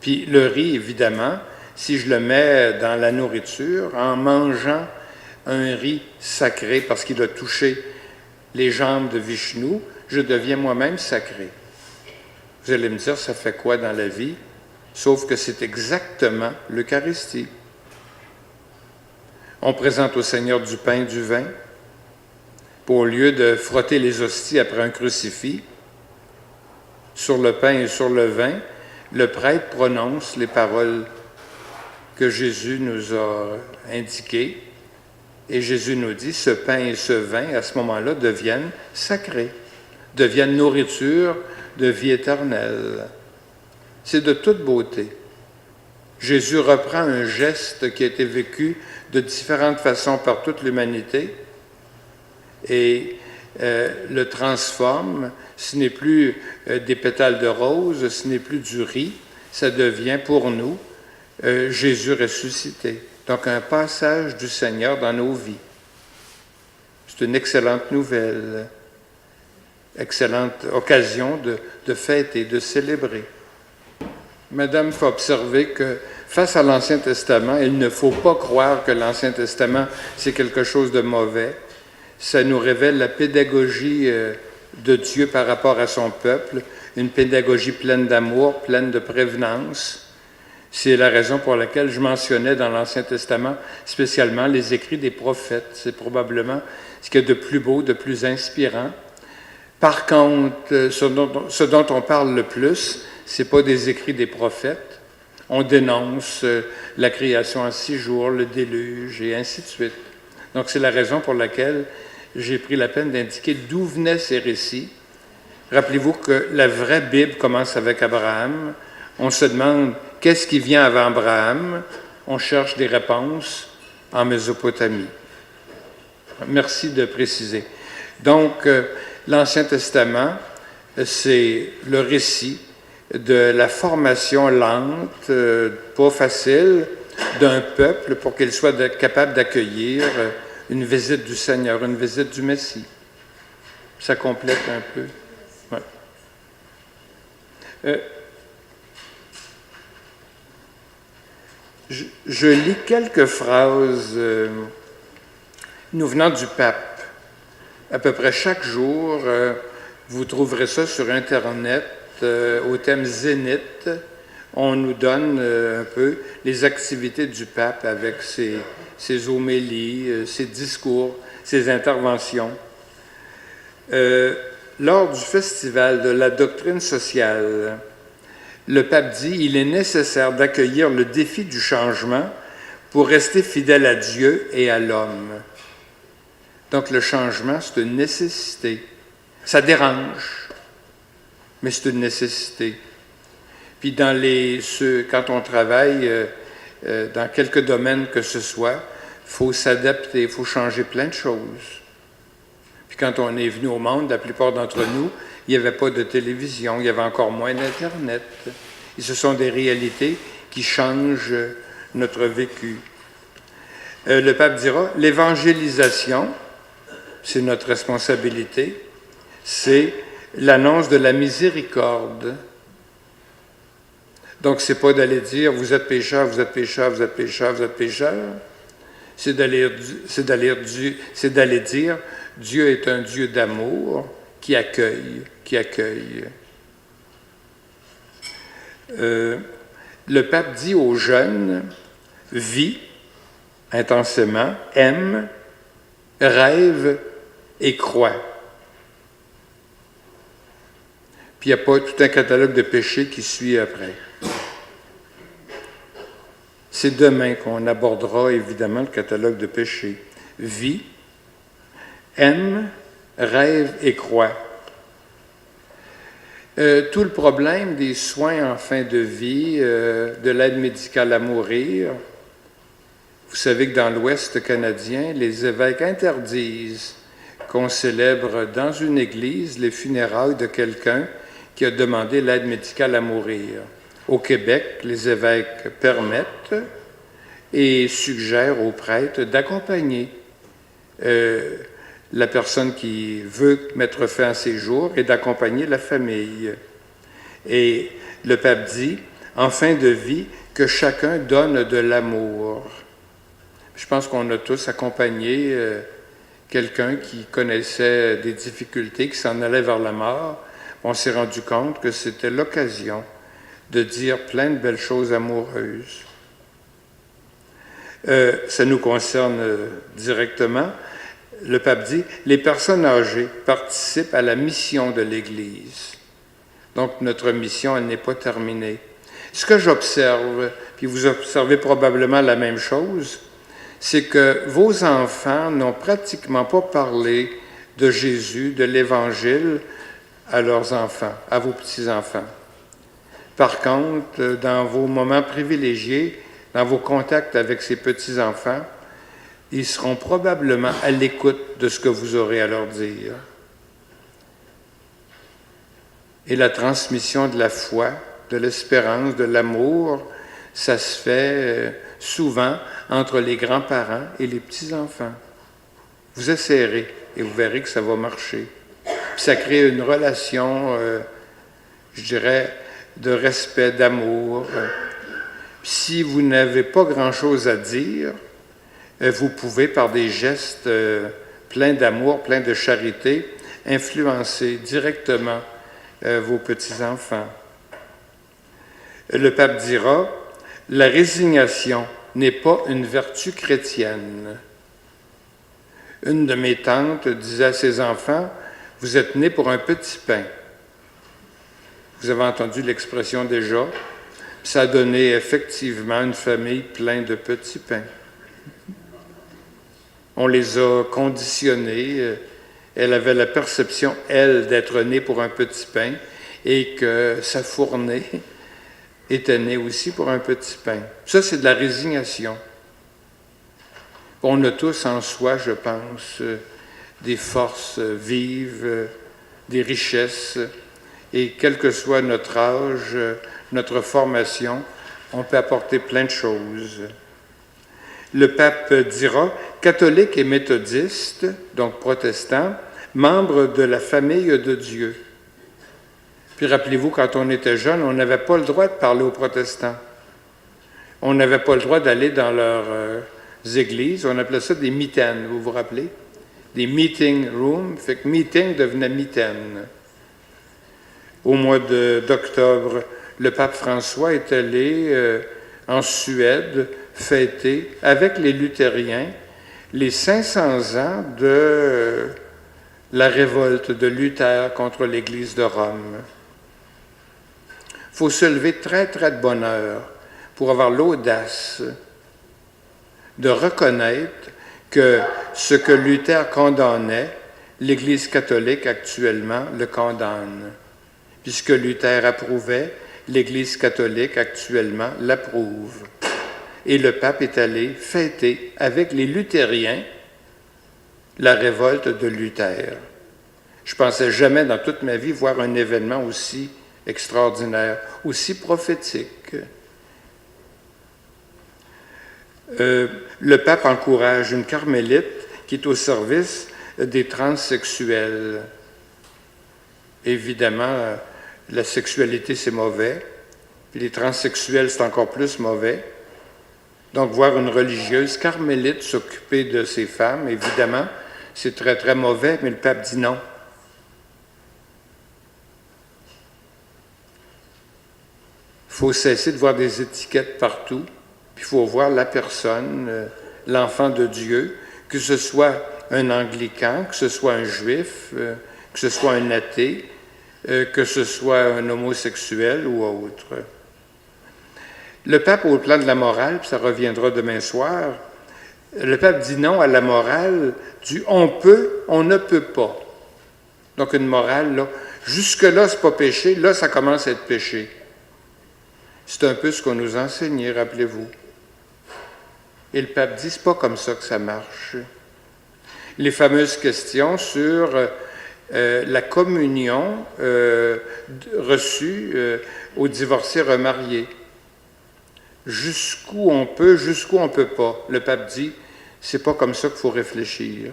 Puis le riz, évidemment, si je le mets dans la nourriture, en mangeant un riz sacré parce qu'il a touché les jambes de Vishnu, je deviens moi-même sacré. Vous allez me dire, ça fait quoi dans la vie? Sauf que c'est exactement l'Eucharistie. On présente au Seigneur du pain et du vin. Puis au lieu de frotter les hosties après un crucifix, sur le pain et sur le vin, le prêtre prononce les paroles que Jésus nous a indiquées. Et Jésus nous dit, ce pain et ce vin, à ce moment-là, deviennent sacrés, deviennent nourriture de vie éternelle. C'est de toute beauté. Jésus reprend un geste qui a été vécu de différentes façons par toute l'humanité et le transforme. Ce n'est plus des pétales de rose, ce n'est plus du riz, ça devient pour nous Jésus ressuscité. Donc un passage du Seigneur dans nos vies. C'est une excellente nouvelle, excellente occasion de fêter, de célébrer. Madame, il faut observer que face à l'Ancien Testament, il ne faut pas croire que l'Ancien Testament, c'est quelque chose de mauvais. Ça nous révèle la pédagogie de Dieu par rapport à son peuple, une pédagogie pleine d'amour, pleine de prévenance. C'est la raison pour laquelle je mentionnais dans l'Ancien Testament spécialement les écrits des prophètes. C'est probablement ce qu'il y a de plus beau, de plus inspirant. Par contre, ce dont on parle le plus, ce n'est pas des écrits des prophètes. On dénonce la création en 6 jours, le déluge et ainsi de suite. Donc c'est la raison pour laquelle j'ai pris la peine d'indiquer d'où venaient ces récits. Rappelez-vous que la vraie Bible commence avec Abraham. On se demande qu'est-ce qui vient avant Abraham. On cherche des réponses en Mésopotamie. Merci de préciser. Donc, l'Ancien Testament, c'est le récit de la formation lente, pas facile, d'un peuple pour qu'il soit capable d'accueillir une visite du Seigneur, une visite du Messie. Ça complète un peu. Ouais. Je lis quelques phrases nous venant du pape. À peu près chaque jour, vous trouverez ça sur Internet au thème Zénith. On nous donne un peu les activités du pape avec ses homélies, ses discours, ses interventions. Lors du festival de la doctrine sociale, le pape dit « Il est nécessaire d'accueillir le défi du changement pour rester fidèle à Dieu et à l'homme. » Donc le changement, c'est une nécessité. Ça dérange, mais c'est une nécessité. Puis quand on travaille dans quelque domaine que ce soit, il faut s'adapter, il faut changer plein de choses. Puis quand on est venu au monde, la plupart d'entre nous, il n'y avait pas de télévision, il y avait encore moins d'Internet. Et ce sont des réalités qui changent notre vécu. Le pape dira, l'évangélisation, c'est notre responsabilité, c'est l'annonce de la miséricorde. Donc, ce n'est pas d'aller dire, vous êtes pécheur, vous êtes pécheur, vous êtes pécheur, vous êtes pécheur. C'est d'aller dire, Dieu est un Dieu d'amour qui accueille. Le pape dit aux jeunes, vis intensément, aime, rêve et croit. Puis il n'y a pas tout un catalogue de péchés qui suit après. C'est demain qu'on abordera évidemment le catalogue de péchés. Vie, aime, rêve et croit. Tout le problème des soins en fin de vie, de l'aide médicale à mourir. Vous savez que dans l'Ouest canadien, les évêques interdisent qu'on célèbre dans une église les funérailles de quelqu'un qui a demandé l'aide médicale à mourir. Au Québec, les évêques permettent et suggèrent aux prêtres d'accompagner la personne qui veut mettre fin à ses jours et d'accompagner la famille. Et le pape dit, en fin de vie, que chacun donne de l'amour. Je pense qu'on a tous accompagné quelqu'un qui connaissait des difficultés, qui s'en allait vers la mort. On s'est rendu compte que c'était l'occasion de dire plein de belles choses amoureuses. Ça nous concerne directement. Le pape dit, les personnes âgées participent à la mission de l'Église. Donc, notre mission, elle n'est pas terminée. Ce que j'observe, puis vous observez probablement la même chose, c'est que vos enfants n'ont pratiquement pas parlé de Jésus, de l'Évangile, à leurs enfants, à vos petits-enfants. Par contre, dans vos moments privilégiés, dans vos contacts avec ces petits-enfants, ils seront probablement à l'écoute de ce que vous aurez à leur dire. Et la transmission de la foi, de l'espérance, de l'amour, ça se fait souvent entre les grands-parents et les petits-enfants. Vous essayerez et vous verrez que ça va marcher. Puis ça crée une relation, je dirais, de respect, d'amour. Si vous n'avez pas grand-chose à dire, vous pouvez, par des gestes pleins d'amour, pleins de charité, influencer directement vos petits-enfants. Le pape dira, la résignation n'est pas une vertu chrétienne. Une de mes tantes disait à ses enfants, vous êtes nés pour un petit pain. Vous avez entendu l'expression déjà. Ça a donné effectivement une famille pleine de petits pains. On les a conditionnés. Elle avait la perception, elle, d'être née pour un petit pain et que sa fournée était née aussi pour un petit pain. Ça, c'est de la résignation. On a tous en soi, je pense, des forces vives, des richesses, et quel que soit notre âge, notre formation, on peut apporter plein de choses. Le pape dira, catholique et méthodiste, donc protestant, membres de la famille de Dieu. Puis rappelez-vous, quand on était jeune, on n'avait pas le droit de parler aux protestants. On n'avait pas le droit d'aller dans leurs églises. On appelait ça des mitaines, vous vous rappelez? Des meeting rooms. Fait que meeting devenait mitaine. Au mois d'octobre, le pape François est allé en Suède fêter avec les luthériens les 500 ans de la révolte de Luther contre l'Église de Rome. Il faut se lever très, très de bonne heure pour avoir l'audace de reconnaître que ce que Luther condamnait, l'Église catholique actuellement le condamne. Puisque Luther approuvait, l'Église catholique actuellement l'approuve. Et le pape est allé fêter avec les luthériens la révolte de Luther. Je ne pensais jamais dans toute ma vie voir un événement aussi extraordinaire, aussi prophétique. Le pape encourage une carmélite qui est au service des transsexuels. Évidemment, la sexualité, c'est mauvais, puis les transsexuels, c'est encore plus mauvais. Donc, voir une religieuse carmélite s'occuper de ces femmes, évidemment, c'est très, très mauvais, mais le pape dit non. Il faut cesser de voir des étiquettes partout, puis il faut voir la personne, l'enfant de Dieu, que ce soit un anglican, que ce soit un juif, que ce soit un athée, que ce soit un homosexuel ou autre. Le pape, au plan de la morale, puis ça reviendra demain soir, le pape dit non à la morale du on peut, on ne peut pas. Donc une morale, là, jusque-là, c'est pas péché, là, ça commence à être péché. C'est un peu ce qu'on nous enseignait, rappelez-vous. Et le pape dit, c'est pas comme ça que ça marche. Les fameuses questions sur la communion reçue aux divorcés remariés. Jusqu'où on peut, jusqu'où on ne peut pas. Le pape dit, c'est pas comme ça qu'il faut réfléchir.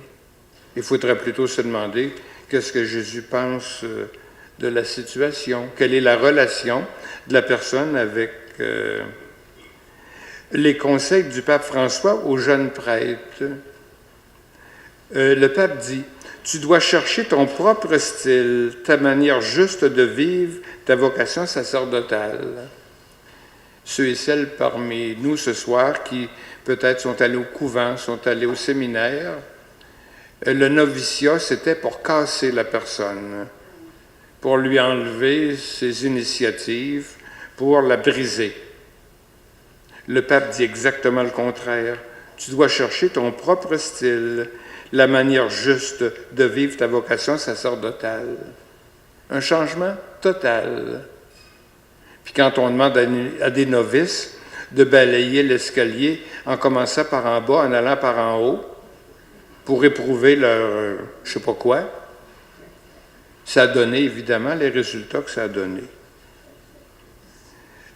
Il faudrait plutôt se demander qu'est-ce que Jésus pense de la situation, quelle est la relation de la personne avec les conseils du pape François aux jeunes prêtres. Le pape dit, tu dois chercher ton propre style, ta manière juste de vivre ta vocation sacerdotale. Ceux et celles parmi nous ce soir qui peut-être sont allés au couvent, sont allés au séminaire, le noviciat, c'était pour casser la personne, pour lui enlever ses initiatives, pour la briser. Le pape dit exactement le contraire. Tu dois chercher ton propre style, la manière juste de vivre ta vocation sacerdotale. Un changement total. Puis quand on demande à des novices de balayer l'escalier en commençant par en bas, en allant par en haut, pour éprouver leur je sais pas quoi, ça a donné évidemment les résultats que ça a donné.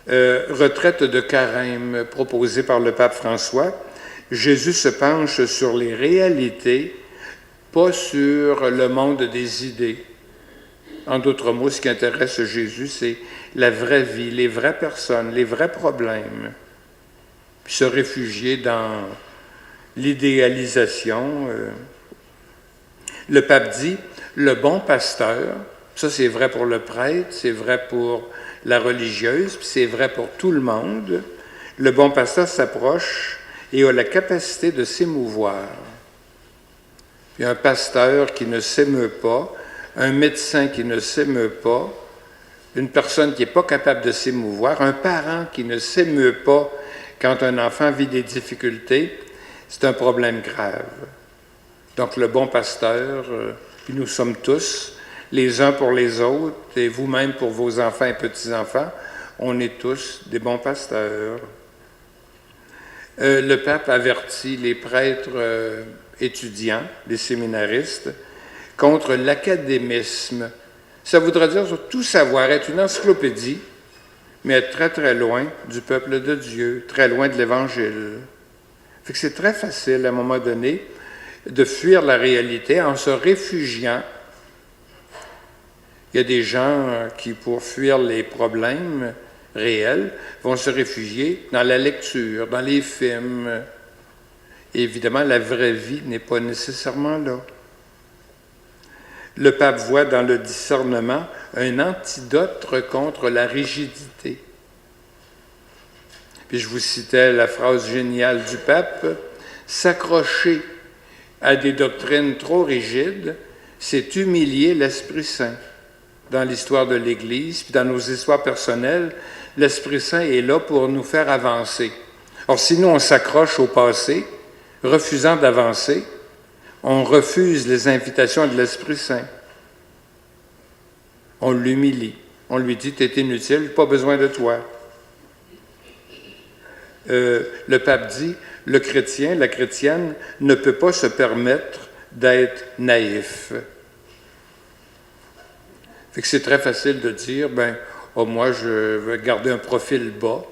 Retraite de carême proposée par le pape François, Jésus se penche sur les réalités, pas sur le monde des idées. En d'autres mots, ce qui intéresse Jésus, c'est la vraie vie, les vraies personnes, les vrais problèmes. Puis se réfugier dans l'idéalisation. Le pape dit, le bon pasteur, ça c'est vrai pour le prêtre, c'est vrai pour la religieuse, puis c'est vrai pour tout le monde, le bon pasteur s'approche et a la capacité de s'émouvoir. Puis un pasteur qui ne s'émeut pas, un médecin qui ne s'émeut pas, une personne qui n'est pas capable de s'émouvoir, un parent qui ne s'émeut pas quand un enfant vit des difficultés, c'est un problème grave. Donc le bon pasteur, puis nous sommes tous, les uns pour les autres, et vous-même pour vos enfants et petits-enfants, on est tous des bons pasteurs. Le pape avertit les prêtres étudiants, les séminaristes, contre l'académisme. Ça voudrait dire tout savoir, être une encyclopédie, mais être très très loin du peuple de Dieu, très loin de l'Évangile. Fait que c'est très facile à un moment donné de fuir la réalité en se réfugiant. Il y a des gens qui, pour fuir les problèmes réels, vont se réfugier dans la lecture, dans les films. Et évidemment, la vraie vie n'est pas nécessairement là. Le pape voit dans le discernement un antidote contre la rigidité. Puis je vous citais la phrase géniale du pape, « S'accrocher à des doctrines trop rigides, c'est humilier l'Esprit Saint. » Dans l'histoire de l'Église, puis dans nos histoires personnelles, l'Esprit Saint est là pour nous faire avancer. Or, si nous, on s'accroche au passé, refusant d'avancer, on refuse les invitations de l'Esprit Saint. On l'humilie. On lui dit, tu es inutile, pas besoin de toi. Le pape dit, le chrétien, la chrétienne, ne peut pas se permettre d'être naïf. Fait que c'est très facile de dire, moi, je vais garder un profil bas,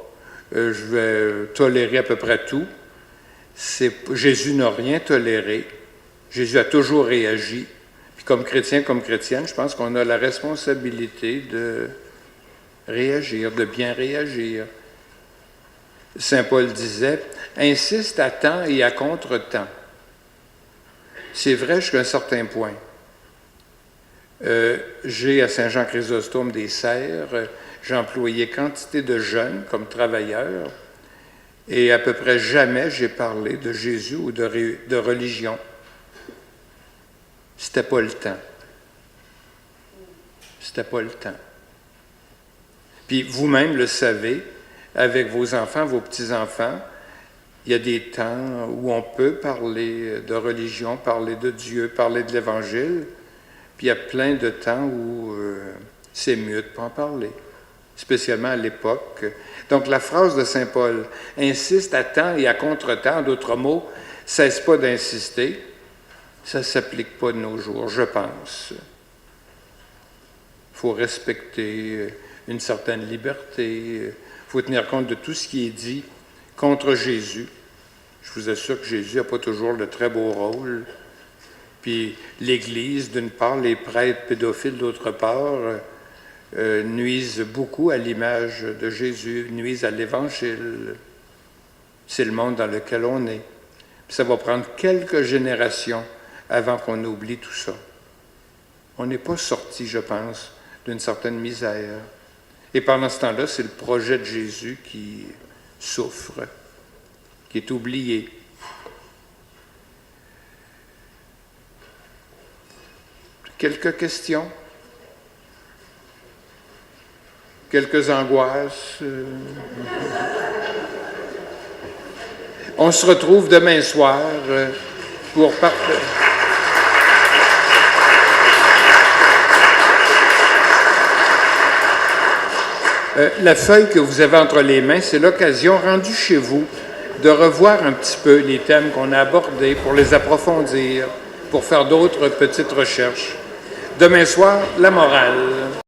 je vais tolérer à peu près tout. Jésus n'a rien toléré. Jésus a toujours réagi. Puis comme chrétien, comme chrétienne, je pense qu'on a la responsabilité de réagir, de bien réagir. Saint Paul disait, insiste à temps et à contre-temps. C'est vrai jusqu'à un certain point. J'ai à Saint-Jean-Chrysostome des serres, j'ai employé quantité de jeunes comme travailleurs et à peu près jamais j'ai parlé de Jésus ou de religion. C'était pas le temps. C'était pas le temps. Puis vous-même le savez, avec vos enfants, vos petits-enfants. Il y a des temps où on peut parler de religion, parler de Dieu, parler de l'Évangile, puis il y a plein de temps où c'est mieux de ne pas en parler, spécialement à l'époque. Donc la phrase de Saint Paul, « Insiste à temps et à contre-temps », d'autres mots, « cesse pas d'insister », ça ne s'applique pas de nos jours, je pense. Il faut respecter une certaine liberté, il faut tenir compte de tout ce qui est dit contre Jésus. Je vous assure que Jésus n'a pas toujours de très beau rôle. Puis l'Église, d'une part, les prêtres pédophiles, d'autre part, nuisent beaucoup à l'image de Jésus, nuisent à l'Évangile. C'est le monde dans lequel on est. Puis ça va prendre quelques générations avant qu'on oublie tout ça. On n'est pas sorti, je pense, d'une certaine misère. Et pendant ce temps-là, c'est le projet de Jésus qui souffre, qui est oublié. Quelques questions? Quelques angoisses? On se retrouve demain soir pour parler. La feuille que vous avez entre les mains, c'est l'occasion, rendue chez vous, de revoir un petit peu les thèmes qu'on a abordés pour les approfondir, pour faire d'autres petites recherches. Demain soir, la morale.